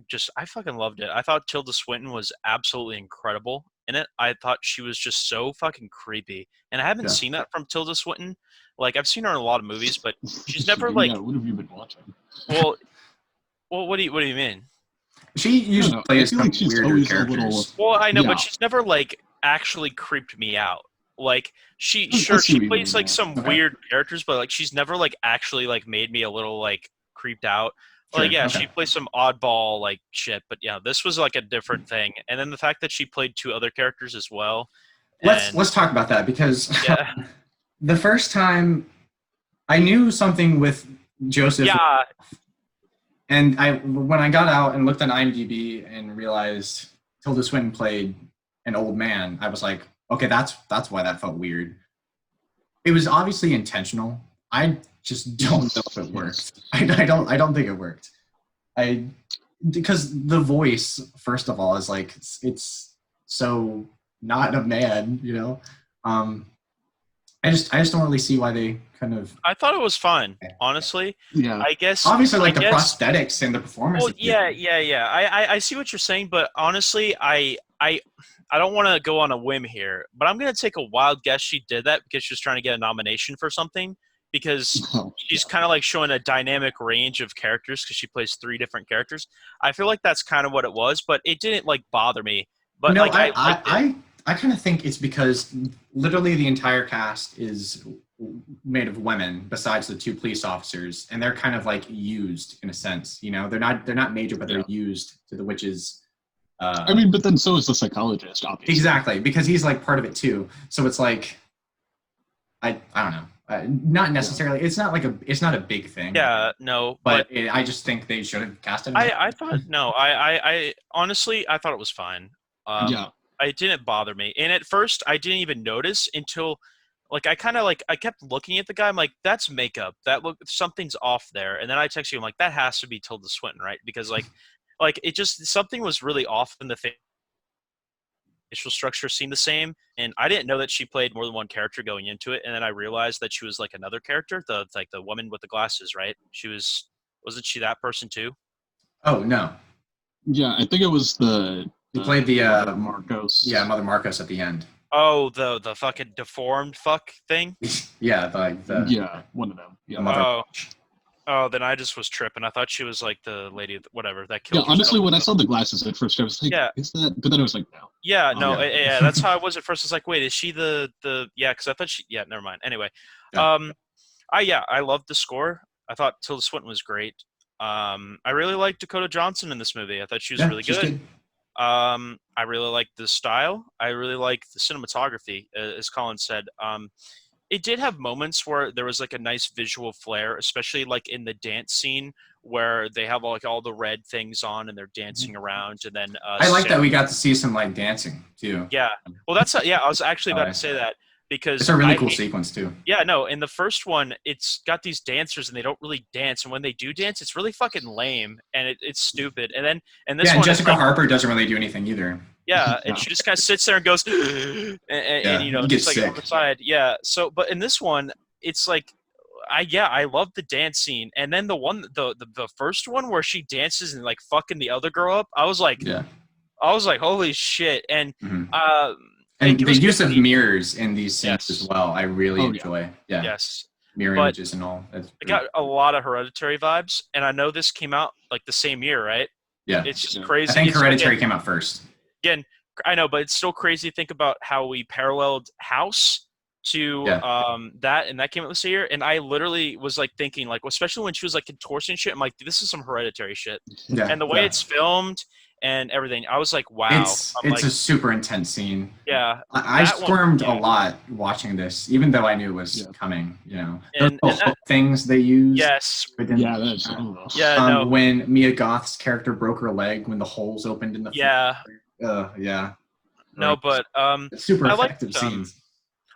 Speaker 2: fucking loved it. I thought Tilda Swinton was absolutely incredible in it. I thought she was just so fucking creepy, and I haven't seen that from Tilda Swinton. Like I've seen her in a lot of movies, but she's never like.
Speaker 3: What have you been watching?
Speaker 2: Well, what do you mean?
Speaker 1: She usually
Speaker 3: I
Speaker 1: plays
Speaker 3: feel
Speaker 1: some
Speaker 3: like she's
Speaker 1: weirder
Speaker 3: always
Speaker 1: characters.
Speaker 3: a little.
Speaker 2: Well, I know,
Speaker 3: Yeah.
Speaker 2: but she's never like actually creeped me out. Like
Speaker 3: I see
Speaker 2: she
Speaker 3: what you
Speaker 2: plays
Speaker 3: mean,
Speaker 2: like
Speaker 3: yeah.
Speaker 2: some
Speaker 1: Okay.
Speaker 2: weird characters, but like she's never like actually like made me a little like creeped out.
Speaker 1: Sure,
Speaker 2: Like yeah,
Speaker 1: okay.
Speaker 2: she plays some oddball like shit, but yeah, this was like a different thing. And then the fact that she played two other characters as well.
Speaker 1: Let's talk about that because
Speaker 2: Yeah,
Speaker 1: the first time I knew something with Joseph,
Speaker 2: yeah,
Speaker 1: and when I got out and looked on IMDb and realized Tilda Swinton played an old man, I was like, okay, that's why that felt weird. It was obviously intentional. I just don't know if it worked. I don't think it worked. Because the voice, first of all, is like it's so not a man, you know. I just don't really see why they kind of.
Speaker 2: I thought it was fine, honestly.
Speaker 3: Yeah.
Speaker 2: I guess
Speaker 1: Obviously, like
Speaker 2: I
Speaker 1: the
Speaker 2: guess,
Speaker 1: prosthetics and the performance.
Speaker 2: well, yeah. I see what you're saying, but honestly, I don't want to go on a whim here, but I'm gonna take a wild guess she did that because she was trying to get a nomination for something. Because
Speaker 3: Oh,
Speaker 2: she's kind of like showing a dynamic range of characters because she plays three different characters. I feel like that's kind of what it was, but it didn't like bother me. But
Speaker 1: No,
Speaker 2: like I liked it.
Speaker 1: I kind of think it's because literally the entire cast is made of women, besides the two police officers, and they're kind of like used in a sense. You know, they're not major, but they're
Speaker 3: Yeah.
Speaker 1: used to the witches.
Speaker 3: I mean, but then so is the psychologist, obviously.
Speaker 1: Exactly, because he's like part of it too. So it's like, I don't know. Not necessarily. It's not like it's not a big thing.
Speaker 2: Yeah, no,
Speaker 1: But I just think they should have casted him.
Speaker 2: I thought no, I honestly I thought it was fine.
Speaker 3: Yeah.
Speaker 2: It didn't bother me, and at first I didn't even notice until like I kind of like I kept looking at the guy. I'm like, that's makeup. That look something's off there. And then I text you. I'm like, that has to be Tilda Swinton, right? Because like it just something was really off in the facial structure seemed the same, and I didn't know that she played more than one character going into it. And then I realized that she was like another character, the woman with the glasses, right? Wasn't she that person too?
Speaker 1: Oh no,
Speaker 3: Yeah, I think it was
Speaker 1: he played the
Speaker 3: Marcos.
Speaker 1: yeah, Mother Marcos at the end.
Speaker 2: Oh, the fucking deformed fuck thing.
Speaker 1: Yeah, the
Speaker 3: Yeah, one of them. Yeah.
Speaker 1: mother.
Speaker 2: Oh, then I just was tripping. I thought she was like the lady, whatever, that
Speaker 3: Yeah,
Speaker 2: killed.
Speaker 3: honestly,
Speaker 2: herself.
Speaker 3: when I saw the glasses at first, I was like,
Speaker 2: Yeah.
Speaker 3: is that? But then I was like, no.
Speaker 2: Yeah,
Speaker 1: Oh,
Speaker 2: no,
Speaker 1: yeah.
Speaker 2: yeah, that's how I was at first. I was like, wait, is she the yeah? Because I thought she, yeah, never mind. Anyway,
Speaker 1: Yeah.
Speaker 2: I loved the score. I thought Tilda Swinton was great. I really liked Dakota Johnson in this movie. I thought she was
Speaker 1: Yeah,
Speaker 2: really
Speaker 1: she's
Speaker 2: good. I really liked the style. I really liked the cinematography, as Colin said. It did have moments where there was like a nice visual flair, especially like in the dance scene where they have like all the red things on and they're dancing around. And then
Speaker 1: I like that we got to see some like dancing too.
Speaker 2: Yeah, well, that's yeah. I was actually about to say that because
Speaker 1: It's a really
Speaker 2: I
Speaker 1: cool
Speaker 2: hate-
Speaker 1: sequence too.
Speaker 2: Yeah, no. In the first one, it's got these dancers and they don't really dance, and when they do dance, it's really fucking lame and it's stupid. And then and this
Speaker 1: Yeah, and
Speaker 2: one, it's
Speaker 1: Jessica
Speaker 2: like,
Speaker 1: Harper doesn't really do anything either.
Speaker 2: yeah, and
Speaker 3: Yeah.
Speaker 2: she just kind of sits there and goes, and you know,
Speaker 1: you
Speaker 2: just
Speaker 1: get
Speaker 2: like on
Speaker 1: sick.
Speaker 2: the side. Yeah. So, but in this one, it's like, I love the dance scene, and then the first one where she dances and like fucking the other girl up. I was like,
Speaker 1: Yeah.
Speaker 2: holy shit, and
Speaker 1: Mhm.
Speaker 2: it
Speaker 1: And the
Speaker 2: was
Speaker 1: use
Speaker 2: good
Speaker 1: of
Speaker 2: to see-
Speaker 1: mirrors in these scenes
Speaker 2: Yes.
Speaker 1: as well, I really
Speaker 3: Oh, yeah.
Speaker 1: enjoy. Yeah.
Speaker 2: yes.
Speaker 1: Mirror
Speaker 2: But
Speaker 1: images and all. That's
Speaker 2: I got a lot of Hereditary vibes, and I know this came out like the same year, right?
Speaker 1: yeah.
Speaker 2: It's just
Speaker 3: Yeah.
Speaker 2: crazy.
Speaker 1: I think
Speaker 2: It's,
Speaker 1: Hereditary came out first.
Speaker 2: again, I know, but it's still crazy to think about how we paralleled House to
Speaker 1: Yeah.
Speaker 2: that, and that came out this year. And I literally was like thinking, like, especially when she was like contortion shit, I'm like, this is some Hereditary shit.
Speaker 1: Yeah.
Speaker 2: And the way
Speaker 1: yeah.
Speaker 2: it's filmed and everything, I was like, wow.
Speaker 1: It's
Speaker 2: I'm like,
Speaker 1: a super intense scene.
Speaker 2: yeah.
Speaker 1: I
Speaker 2: that one-
Speaker 1: squirmed
Speaker 2: yeah.
Speaker 1: a lot watching this, even though I knew it was
Speaker 3: Yeah.
Speaker 1: coming. You know,
Speaker 2: And-
Speaker 1: those
Speaker 2: and that-
Speaker 1: hook things they use.
Speaker 2: Yes.
Speaker 1: within-
Speaker 3: Yeah, that's.
Speaker 2: Yeah, no.
Speaker 1: When Mia Goth's character broke her leg when the holes opened in the
Speaker 2: Yeah.
Speaker 1: yeah.
Speaker 2: No,
Speaker 1: Right.
Speaker 2: but
Speaker 1: Super
Speaker 2: I liked,
Speaker 1: effective scenes.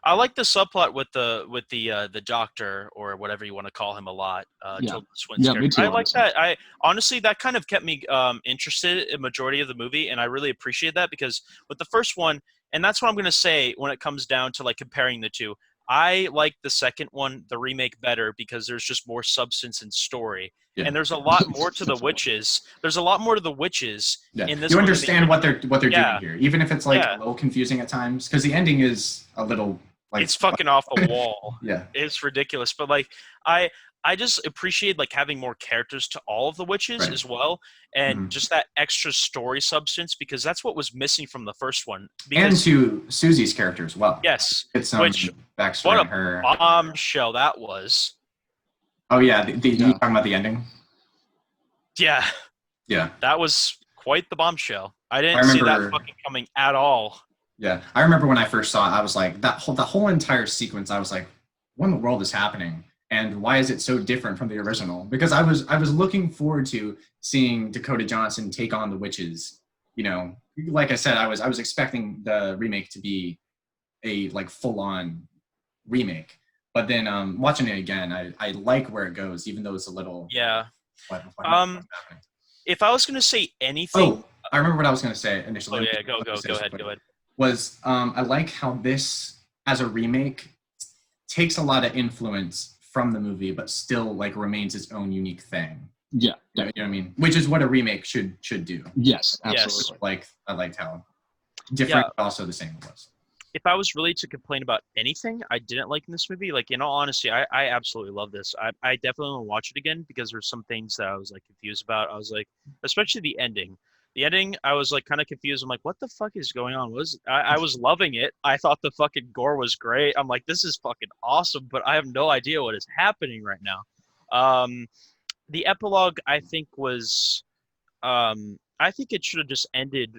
Speaker 2: I like the subplot with the doctor or whatever you want to call him a lot.
Speaker 3: Yeah.
Speaker 2: Tilda Swinton's
Speaker 3: Yeah, me
Speaker 2: character.
Speaker 3: too,
Speaker 2: I like
Speaker 3: honestly.
Speaker 2: that. I honestly that kind of kept me interested in majority of the movie, and I really appreciate that because with the first one, and that's what I'm gonna say when it comes down to like comparing the two. I like the second one, the remake, better because there's just more substance and story,
Speaker 1: Yeah.
Speaker 2: and there's a lot more to the witches. There's a lot more to the witches
Speaker 1: Yeah.
Speaker 2: in this.
Speaker 1: You
Speaker 2: one than
Speaker 1: understand what they're
Speaker 2: Yeah.
Speaker 1: doing here, even if it's like
Speaker 2: Yeah.
Speaker 1: a little confusing at times, because the ending is a little like
Speaker 2: it's fucking off the wall.
Speaker 1: yeah.
Speaker 2: It's ridiculous, but like I I just appreciate like having more characters to all of the witches
Speaker 1: Right.
Speaker 2: as well, and
Speaker 1: Mhm.
Speaker 2: just that extra story substance, because that's what was missing from the first one.
Speaker 1: And
Speaker 2: Because
Speaker 1: to Susie's character as well.
Speaker 2: yes,
Speaker 1: Get some
Speaker 2: which
Speaker 1: backstory
Speaker 2: what
Speaker 1: on
Speaker 2: a
Speaker 1: her.
Speaker 2: bombshell that was.
Speaker 1: Oh yeah, you
Speaker 3: Yeah.
Speaker 1: talking about the ending?
Speaker 2: Yeah,
Speaker 1: Yeah.
Speaker 2: that was quite the bombshell. I didn't
Speaker 1: I
Speaker 2: see that
Speaker 1: remember-
Speaker 2: fucking coming at all.
Speaker 1: Yeah, I remember when I first saw it, I was like, the whole entire sequence. I was like, what in the world is happening, and why is it so different from the original? Because I was looking forward to seeing Dakota Johnson take on the witches. You know, like I said, I was expecting the remake to be a like full on remake, but then watching it again, I like where it goes, even though it's a little
Speaker 2: Yeah.
Speaker 1: what's
Speaker 2: Um,
Speaker 1: happening.
Speaker 2: if I was gonna say anything,
Speaker 1: Oh, I remember what I was going to say initially.
Speaker 2: oh
Speaker 1: Let me
Speaker 2: yeah,
Speaker 1: just
Speaker 2: go
Speaker 1: finish
Speaker 2: ahead,
Speaker 1: real quick.
Speaker 2: go ahead.
Speaker 1: Was I like how this as a remake takes a lot of influence from the movie, but still like remains its own unique thing.
Speaker 3: Yeah,
Speaker 1: You know what I mean? Which is what a remake should do.
Speaker 3: yes,
Speaker 2: Yes.
Speaker 3: absolutely.
Speaker 1: Like I liked how different,
Speaker 2: Yeah.
Speaker 1: but also the same it was.
Speaker 2: If I was really to complain about anything I didn't like in this movie, like in all honesty, I absolutely love this. I definitely want to watch it again because there's some things that I was like confused about. I was like, especially the ending. The ending, I was like kind of confused. I'm like, what the fuck is going on? I was loving it. I thought the fucking gore was great. I'm like, this is fucking awesome, but I have no idea what is happening right now. The epilogue, I think, was I think it should have just ended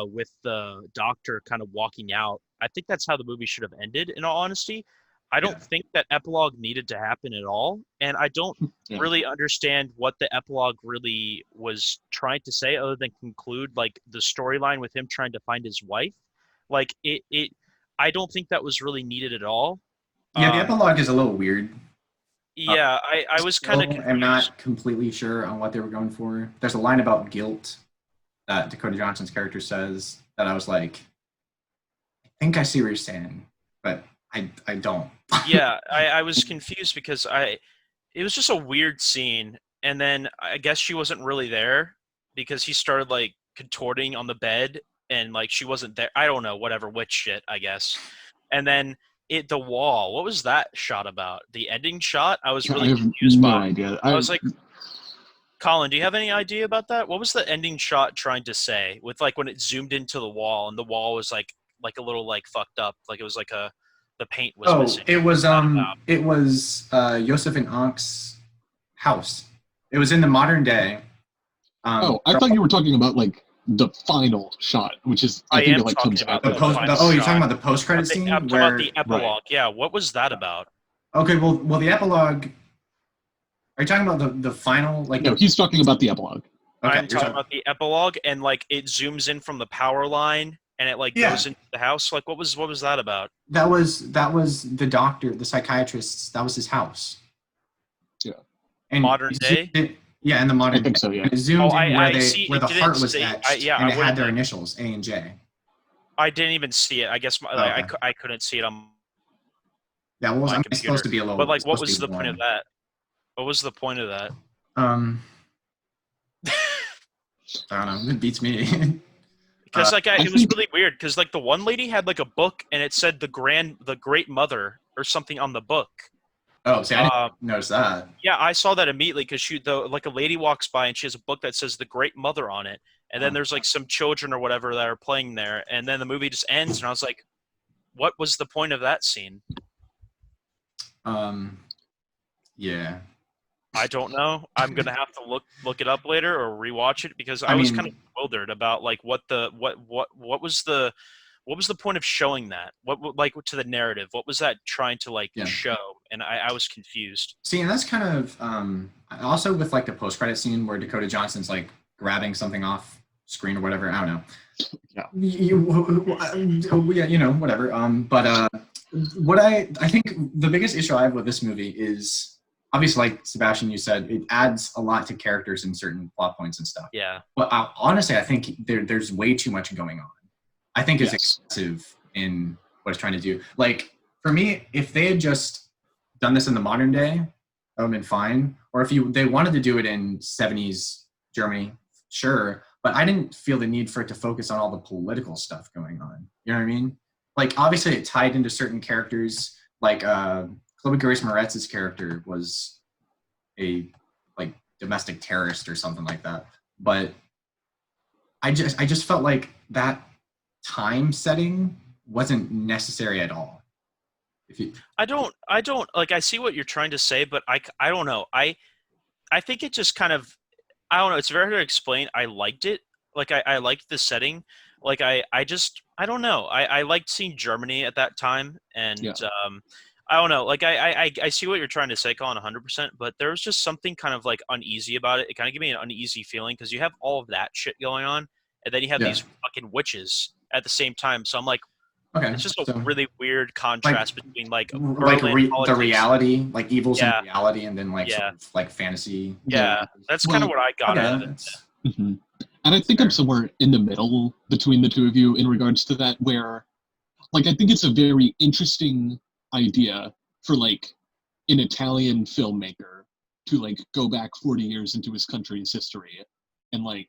Speaker 2: with the doctor kind of walking out. I think that's how the movie should have ended, in all honesty. I don't
Speaker 1: Yeah.
Speaker 2: think that epilogue needed to happen at all. And I don't
Speaker 3: Yeah.
Speaker 2: really understand what the epilogue really was trying to say other than conclude like the storyline with him trying to find his wife. Like it I don't think that was really needed at all.
Speaker 1: Yeah, the
Speaker 2: Um,
Speaker 1: epilogue is a little weird.
Speaker 2: yeah, I was kind of
Speaker 1: Still
Speaker 2: confused.
Speaker 1: am not completely sure on what they were going for. There's a line about guilt that Dakota Johnson's character says that I was like, I think I see what you're saying, but I don't.
Speaker 2: Yeah, I was confused because it was just a weird scene, and then I guess she wasn't really there because he started like contorting on the bed and like she wasn't there. I don't know, whatever, witch shit, I guess. And then the wall, what was that shot about? The ending shot? I was
Speaker 3: I
Speaker 2: really
Speaker 3: have
Speaker 2: confused
Speaker 3: no
Speaker 2: by.
Speaker 3: idea.
Speaker 2: I was like, Colin, do you have any idea about that? What was the ending shot trying to say with like when it zoomed into the wall and the wall was like a little like fucked up, like it was like the paint was
Speaker 1: Oh,
Speaker 2: missing.
Speaker 1: it was
Speaker 2: What about?
Speaker 1: Joseph and Ank's house. It was in the modern day.
Speaker 3: I thought you were talking about like the final shot, which is I think
Speaker 2: am
Speaker 3: it like
Speaker 2: talking
Speaker 3: comes
Speaker 2: about
Speaker 3: out.
Speaker 1: the post.
Speaker 2: final
Speaker 1: You're talking
Speaker 2: shot.
Speaker 1: about the post-credit scene
Speaker 2: I'm talking
Speaker 1: where.
Speaker 2: about the epilogue. Yeah, what was that about?
Speaker 1: Okay, well, the epilogue. Are you talking about the final like?
Speaker 3: No, he's talking about the epilogue.
Speaker 1: Okay,
Speaker 2: I'm talking about the epilogue, and like it zooms in from the power line, and it like
Speaker 1: Yeah.
Speaker 2: goes into the house. Like, what was that about?
Speaker 1: that was the doctor, the psychiatrist. That was his house.
Speaker 3: Yeah.
Speaker 1: And
Speaker 2: Modern
Speaker 1: it
Speaker 2: day?
Speaker 1: zoomed in- yeah, in the modern.
Speaker 3: I think so. Yeah.
Speaker 1: And it zoomed
Speaker 2: Oh,
Speaker 1: in
Speaker 2: I
Speaker 1: where
Speaker 2: see,
Speaker 1: where
Speaker 2: it
Speaker 1: the
Speaker 2: didn't
Speaker 1: heart was
Speaker 2: say-
Speaker 1: etched,
Speaker 2: yeah,
Speaker 1: and
Speaker 2: I
Speaker 1: it had their
Speaker 2: wouldn't-
Speaker 1: initials A and J.
Speaker 2: I didn't even see it. I guess like,
Speaker 1: Okay.
Speaker 2: I couldn't see it on
Speaker 1: Yeah, well,
Speaker 2: my
Speaker 1: I mean, it's supposed
Speaker 2: computer.
Speaker 1: to be a little.
Speaker 2: But like,
Speaker 1: it's
Speaker 2: what
Speaker 1: supposed
Speaker 2: was
Speaker 1: to
Speaker 2: the
Speaker 1: be
Speaker 2: point of
Speaker 1: boring.
Speaker 2: that? What was the point of that?
Speaker 1: I don't know. It beats me.
Speaker 2: Because like
Speaker 3: I
Speaker 2: it was
Speaker 3: think-
Speaker 2: really weird. Because like the one lady had like a book, and it said the Great Mother or something on the book.
Speaker 1: Oh, see, I didn't notice that.
Speaker 2: Yeah, I saw that immediately because like a lady walks by and she has a book that says the Great Mother on it, and then
Speaker 1: Oh.
Speaker 2: there's like some children or whatever that are playing there, and then the movie just ends, and I was like, what was the point of that scene?
Speaker 1: Yeah.
Speaker 2: I don't know. I'm gonna have to look it up later or rewatch it because I
Speaker 1: I
Speaker 2: was
Speaker 1: mean-
Speaker 2: kind of bewildered about like what was the point of showing that? What like to the narrative? What was that trying to like
Speaker 1: Yeah.
Speaker 2: show? And I was confused.
Speaker 1: See, and that's kind of also with like the post-credit scene where Dakota Johnson's like grabbing something off screen or whatever. I don't know.
Speaker 3: Yeah.
Speaker 1: Yeah, you know, whatever. But what I think the biggest issue I have with this movie is obviously, like Sebastian, you said, it adds a lot to characters and certain plot points and stuff.
Speaker 2: Yeah.
Speaker 1: But honestly, I think there's way too much going on. I think it's
Speaker 3: Yes.
Speaker 1: excessive in what it's trying to do. Like, for me, if they had just done this in the modern day, that would have been fine. Or if they wanted to do it in 70s Germany, sure. But I didn't feel the need for it to focus on all the political stuff going on. You know what I mean? Like, obviously, it tied into certain characters. Like, Chloe Grace Moretz's character was a like domestic terrorist or something like that. But I just felt like that time setting wasn't necessary at all. If you,
Speaker 2: I don't like, I see what you're trying to say, but I don't know. I think it just kind of, I don't know, it's very hard to explain. I liked it. Like I liked the setting. Like I just, I don't know. I liked seeing Germany at that time, and
Speaker 3: Yeah.
Speaker 2: I don't know. Like I see what you're trying to say, Colin, 100%. But there was just something kind of like uneasy about it. It kind of gave me an uneasy feeling because you have all of that shit going on, and then you have
Speaker 1: yeah.
Speaker 2: these fucking witches at the same time. So I'm like,
Speaker 1: Okay.
Speaker 2: it's just a
Speaker 1: So,
Speaker 2: really weird contrast between like
Speaker 1: like
Speaker 2: Berlin
Speaker 1: the
Speaker 2: politics.
Speaker 1: reality, like evils in
Speaker 2: Yeah,
Speaker 1: reality, and then like sort
Speaker 2: yeah,
Speaker 1: of like fantasy.
Speaker 2: yeah. That's kind of
Speaker 3: Well,
Speaker 2: what I got out of it.
Speaker 1: That's
Speaker 3: hmm And I think
Speaker 1: fair.
Speaker 3: I'm somewhere in the middle between the two of you in regards to that, where, like, I think it's a very interesting idea for, like, an Italian filmmaker to, like, go back 40 years into his country's history and, like,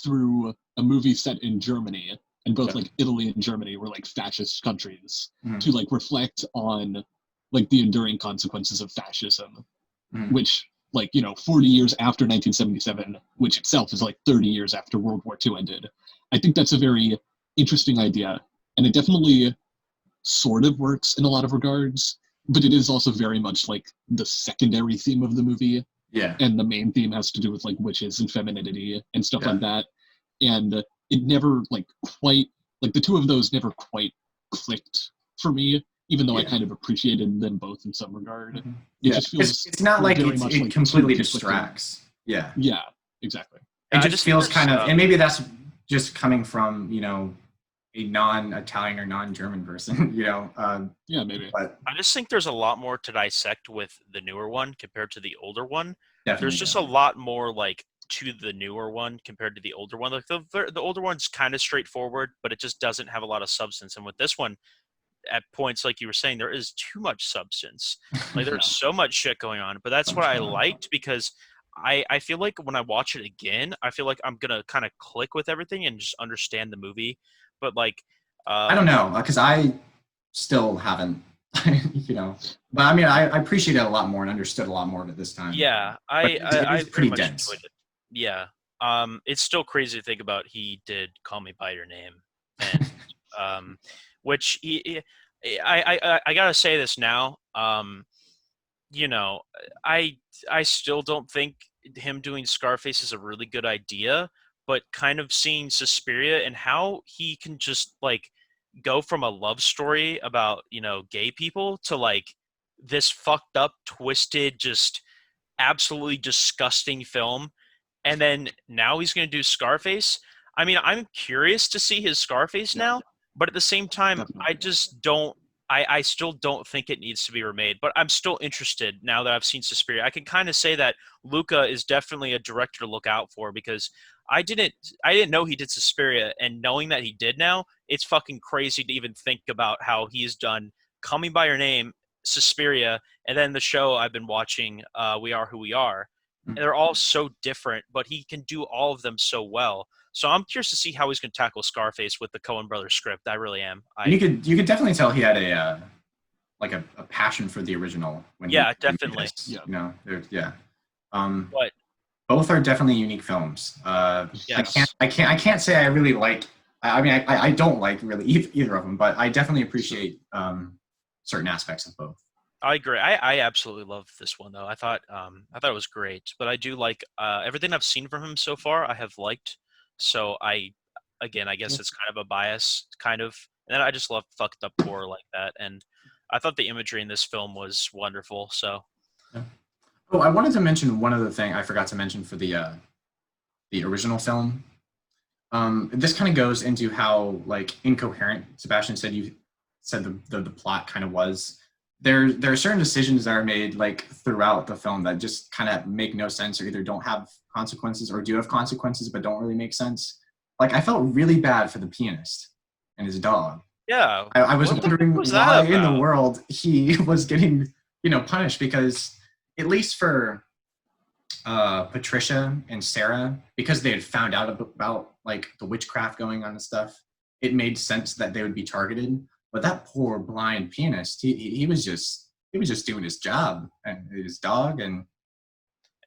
Speaker 3: through a movie set in Germany, and both,
Speaker 1: Yeah.
Speaker 3: like, Italy and Germany were, like, fascist countries,
Speaker 1: Mhm.
Speaker 3: to, like, reflect on, like, the enduring consequences of fascism,
Speaker 1: Mhm.
Speaker 3: which, like, 40 years after 1977, which itself is like 30 years after World War II ended. I think that's a very interesting idea, and it definitely sort of works in a lot of regards, but it is also very much like the secondary theme of the movie,
Speaker 1: Yeah.
Speaker 3: and the main theme has to do with like witches and femininity and stuff
Speaker 1: Yeah.
Speaker 3: like that. And it never like quite, like the two of those never quite clicked for me, even though I
Speaker 1: Yeah.
Speaker 3: kind of appreciated them both in some regard. It
Speaker 1: Yeah.
Speaker 3: just feels
Speaker 1: It's not like
Speaker 3: very much
Speaker 1: it
Speaker 3: like
Speaker 1: completely
Speaker 3: two conflicting.
Speaker 1: distracts. Yeah.
Speaker 3: Yeah, exactly.
Speaker 1: It
Speaker 2: I
Speaker 1: just
Speaker 2: just think
Speaker 1: feels
Speaker 2: there's,
Speaker 1: kind of, and maybe that's just coming from a non-Italian or non-German person,
Speaker 3: Yeah, maybe.
Speaker 1: but
Speaker 2: I just think there's a lot more to dissect with the newer one compared to the older one. There's
Speaker 1: definitely.
Speaker 2: just a lot more like to the newer one compared to the older one. Like the older one's kind of straightforward, but it just doesn't have a lot of substance. And with this one, at points like you were saying, there is too much substance. Like there's so much shit going on. But that's
Speaker 1: So
Speaker 2: what
Speaker 1: much
Speaker 2: I
Speaker 1: going on.
Speaker 2: liked because I feel like when I watch it again, I feel like I'm gonna kind of click with everything and just understand the movie. But like,
Speaker 1: I don't know, because I still haven't, but I mean, I appreciated it a lot more and understood a lot more of it this time.
Speaker 2: yeah,
Speaker 1: But it
Speaker 2: I
Speaker 1: is
Speaker 2: very
Speaker 1: pretty
Speaker 2: much
Speaker 1: dense.
Speaker 2: enjoyed it. Yeah. It's still crazy to think about. He did Call Me by Your Name, and which I gotta say this now. You know, I I still don't think him doing Scarface is a really good idea, but kind of seeing Suspiria and how he can just like go from a love story about, gay people to like this fucked up, twisted, just absolutely disgusting film. And then now he's going to do Scarface. I mean, I'm curious to see his Scarface
Speaker 3: Yeah,
Speaker 2: now, but at the same time, I
Speaker 3: definitely.
Speaker 2: just don't. I still don't think it needs to be remade, but I'm still interested now that I've seen Suspiria. I can kind of say that Luca is definitely a director to look out for because I didn't I didn't know he did Suspiria, and knowing that he did now, it's fucking crazy to even think about how he's done Coming by Your Name, Suspiria, and then the show I've been watching, We Are Who We Are.
Speaker 1: Mm.
Speaker 2: They're all so different, but he can do all of them so well. So I'm curious to see how he's going to tackle Scarface with the Coen Brothers script. I really am.
Speaker 1: And you could definitely tell he had a passion for the original when
Speaker 2: Yeah,
Speaker 1: he made
Speaker 2: definitely.
Speaker 1: this.
Speaker 3: Yeah.
Speaker 1: Yeah. Um,
Speaker 2: But
Speaker 1: both are definitely unique films.
Speaker 2: yes,
Speaker 1: I can't say I really like. I mean, I don't like really either of them, but I definitely appreciate certain aspects of both.
Speaker 2: I agree. I absolutely love this one though. I thought it was great, but I do like everything I've seen from him so far. I have liked. So I guess it's kind of a bias, kind of. And then I just love fucked up horror like that, and I thought the imagery in this film was wonderful. So
Speaker 1: Yeah. Oh, I wanted to mention one other thing I forgot to mention for the original film. This kind of goes into how like incoherent Sebastian said you said the plot kind of was. There are certain decisions that are made like throughout the film that just kind of make no sense or either don't have consequences or do have consequences but don't really make sense. Like I felt really bad for the pianist and his dog.
Speaker 2: yeah,
Speaker 1: I was
Speaker 2: what the fuck
Speaker 1: wondering
Speaker 2: was
Speaker 1: why
Speaker 2: that
Speaker 1: in the
Speaker 2: about?
Speaker 1: world he was getting punished because at least for Patricia and Sarah, because they had found out about like the witchcraft going on and stuff, it made sense that they would be targeted. But that poor blind pianist, he was just doing his job and his dog, and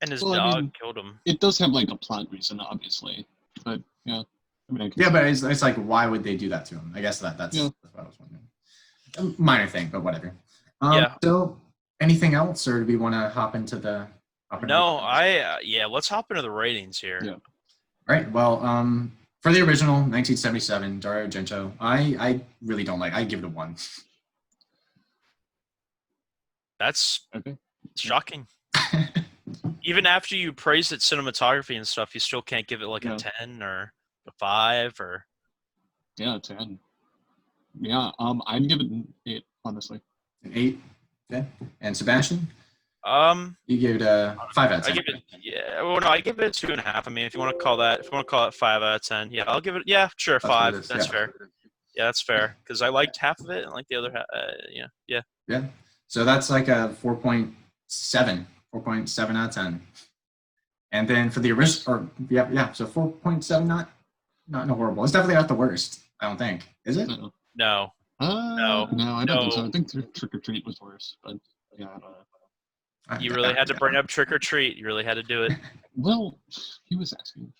Speaker 2: And his
Speaker 3: Well, I
Speaker 2: dog
Speaker 3: mean,
Speaker 2: killed him.
Speaker 3: It does have like a plot reason, obviously, but yeah, I mean, I can
Speaker 1: Yeah,
Speaker 3: see
Speaker 1: but
Speaker 3: it.
Speaker 1: it's like, why would they do that to him? I guess that's
Speaker 3: Yeah.
Speaker 1: what I was wondering. A minor thing, but whatever.
Speaker 2: Yeah.
Speaker 1: So, anything else, or do we want to hop into the?
Speaker 2: No, yeah. Let's hop into the ratings here.
Speaker 3: Yeah.
Speaker 1: All right. Well, for the original 1977 Dario Argento, I really don't like. I give it a 1.
Speaker 2: That's
Speaker 3: Okay.
Speaker 2: shocking. Even after you praise its cinematography and stuff, you still can't give it like
Speaker 3: Yeah.
Speaker 2: a 10 or a 5 or.
Speaker 3: Yeah, 10. Yeah, I'd give it an 8, honestly.
Speaker 1: An 8. Okay. And Sebastian,
Speaker 2: Um,
Speaker 1: you gave it a 5 out of 10.
Speaker 2: I give it, yeah. Well, no, I give it a 2.5. I mean, if you want to call it 5 out of 10, yeah, I'll give it. Yeah, sure,
Speaker 1: That's what
Speaker 2: 5.
Speaker 1: it is,
Speaker 2: That's
Speaker 1: yeah.
Speaker 2: fair. Yeah, that's fair because I liked half of it and like the other half. Yeah.
Speaker 1: Yeah. So that's like a 4.7 out of 10. And then for the original, yeah. So 4.7, not horrible. It's definitely not the worst. I don't think. Is it?
Speaker 3: No.
Speaker 2: No.
Speaker 3: No, I don't think so.
Speaker 2: No.
Speaker 3: I think Trick or Treat was worse, but yeah, I don't know.
Speaker 2: You really had to bring up Trick or Treat. You really had to do it.
Speaker 3: Well, he was asking.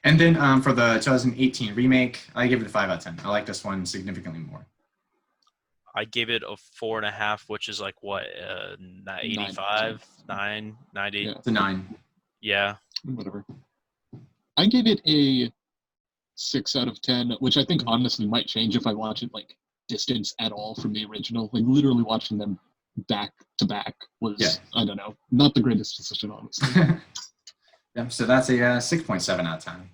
Speaker 1: And then for the 2018 remake, I give it a 5 out of 10. I like this one significantly more.
Speaker 2: I give it a 4.5, which is like what, 85, 9, 90.
Speaker 3: Yeah.
Speaker 1: It's a 9.
Speaker 2: Yeah.
Speaker 3: Whatever. I gave it a 6 out of 10, which I think honestly might change if I watch it like distance at all from the original. Like literally watching them back to back was, I don't know, not the greatest decision, honestly.
Speaker 1: Yeah, so that's a 6.7 out of 10.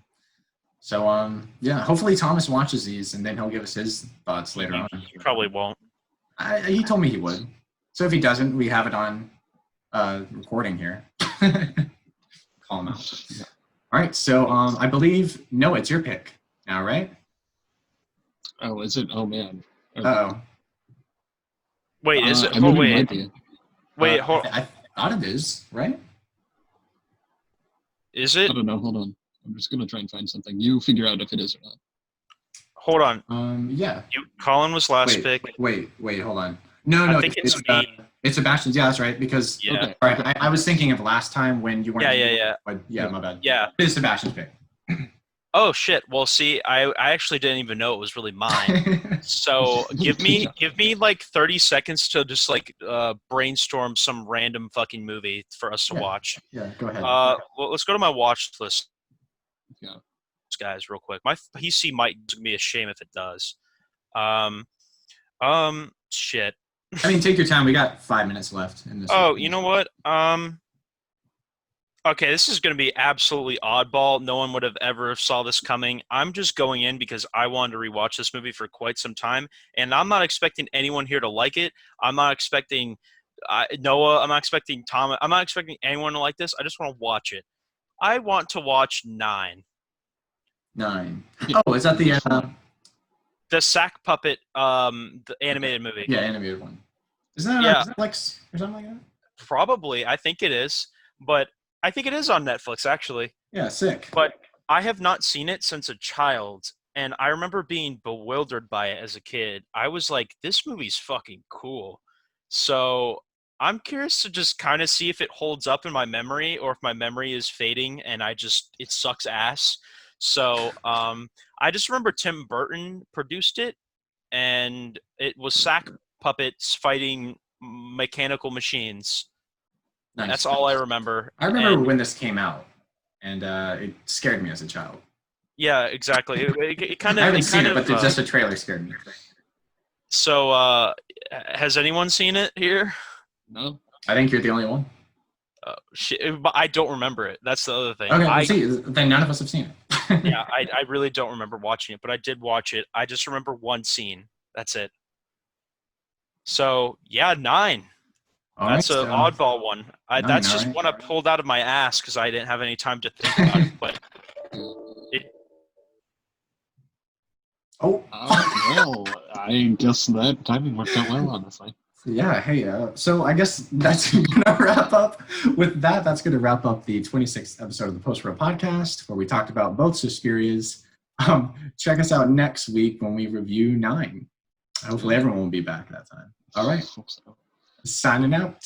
Speaker 1: So yeah, hopefully Thomas watches these and then he'll give us his thoughts later on.
Speaker 2: He probably won't.
Speaker 1: He told me he would. So if he doesn't, we have it on recording here. Call him out. All right, so I believe Noah, it's your pick now, right?
Speaker 3: Oh, is it? Oh man.
Speaker 1: Uh-oh.
Speaker 2: Wait, is it?
Speaker 3: I mean,
Speaker 2: Oh,
Speaker 3: it might
Speaker 2: wait.
Speaker 3: be.
Speaker 2: Wait, hold.
Speaker 1: I thought it is, right?
Speaker 2: Is
Speaker 3: I
Speaker 2: it?
Speaker 3: don't know. Hold on. I'm just gonna try and find something. You figure out if it is or not.
Speaker 2: Hold on.
Speaker 1: Yeah.
Speaker 2: Colin was last pick.
Speaker 1: Wait, hold on. No,
Speaker 2: I think it's me.
Speaker 1: It's Sebastian's. Yeah, that's right. Because
Speaker 2: Yeah.
Speaker 3: Okay.
Speaker 1: all right, I was thinking of last time when you weren't.
Speaker 2: Yeah.
Speaker 1: But yeah, my bad.
Speaker 2: Yeah.
Speaker 1: It is Sebastian's pick.
Speaker 2: Oh shit. Well, see, I actually didn't even know it was really mine. So give me like 30 seconds to just like brainstorm some random fucking movie for us to watch.
Speaker 1: Yeah, go ahead.
Speaker 2: Well, let's go to my watch list.
Speaker 3: Yeah.
Speaker 2: Guys, real quick. My PC might be a shame if it does. Shit.
Speaker 1: I mean, take your time. We got 5 minutes left in this.
Speaker 2: Oh, you know what? Okay, this is going to be absolutely oddball. No one would have ever saw this coming. I'm just going in because I wanted to rewatch this movie for quite some time, and I'm not expecting anyone here to like it. I'm not expecting Noah. I'm not expecting Tom. I'm not expecting anyone to like this. I just want to watch it. I want to watch 9.
Speaker 1: 9. Oh, is that
Speaker 2: the Sack Puppet, the animated movie?
Speaker 1: Yeah, animated one. Isn't that on Netflix or something like that?
Speaker 2: Probably. I think it is, but I think it is on Netflix actually.
Speaker 1: Yeah, sick.
Speaker 2: But I have not seen it since a child, and I remember being bewildered by it as a kid. I was like, this movie's fucking cool. So I'm curious to just kind of see if it holds up in my memory or if my memory is fading and it sucks ass. So I just remember Tim Burton produced it, and it was sack puppets fighting mechanical machines.
Speaker 1: Nice.
Speaker 2: That's all I remember.
Speaker 1: I remember when this came out, and it scared me as a child.
Speaker 2: Yeah, exactly. It kind of.
Speaker 1: I haven't seen it, but just a trailer scared me.
Speaker 2: So, has anyone seen it here?
Speaker 3: No.
Speaker 1: I think you're the only one.
Speaker 2: Shit, but I don't remember it. That's the other thing.
Speaker 1: Okay, then none of us have seen it.
Speaker 2: Yeah, I really don't remember watching it, but I did watch it. I just remember one scene. That's it. So, yeah, 9. That's an oddball one. That's just one I pulled out of my ass because I didn't have any time to think about it. But
Speaker 3: well, I guess that timing worked out well, honestly.
Speaker 1: Yeah, hey, so I guess that's going to wrap up with that. That's going to wrap up the 26th episode of the Post Row Podcast, where we talked about both Suspirias. Check us out next week when we review 9. Hopefully everyone will be back that time. All right. Signing out.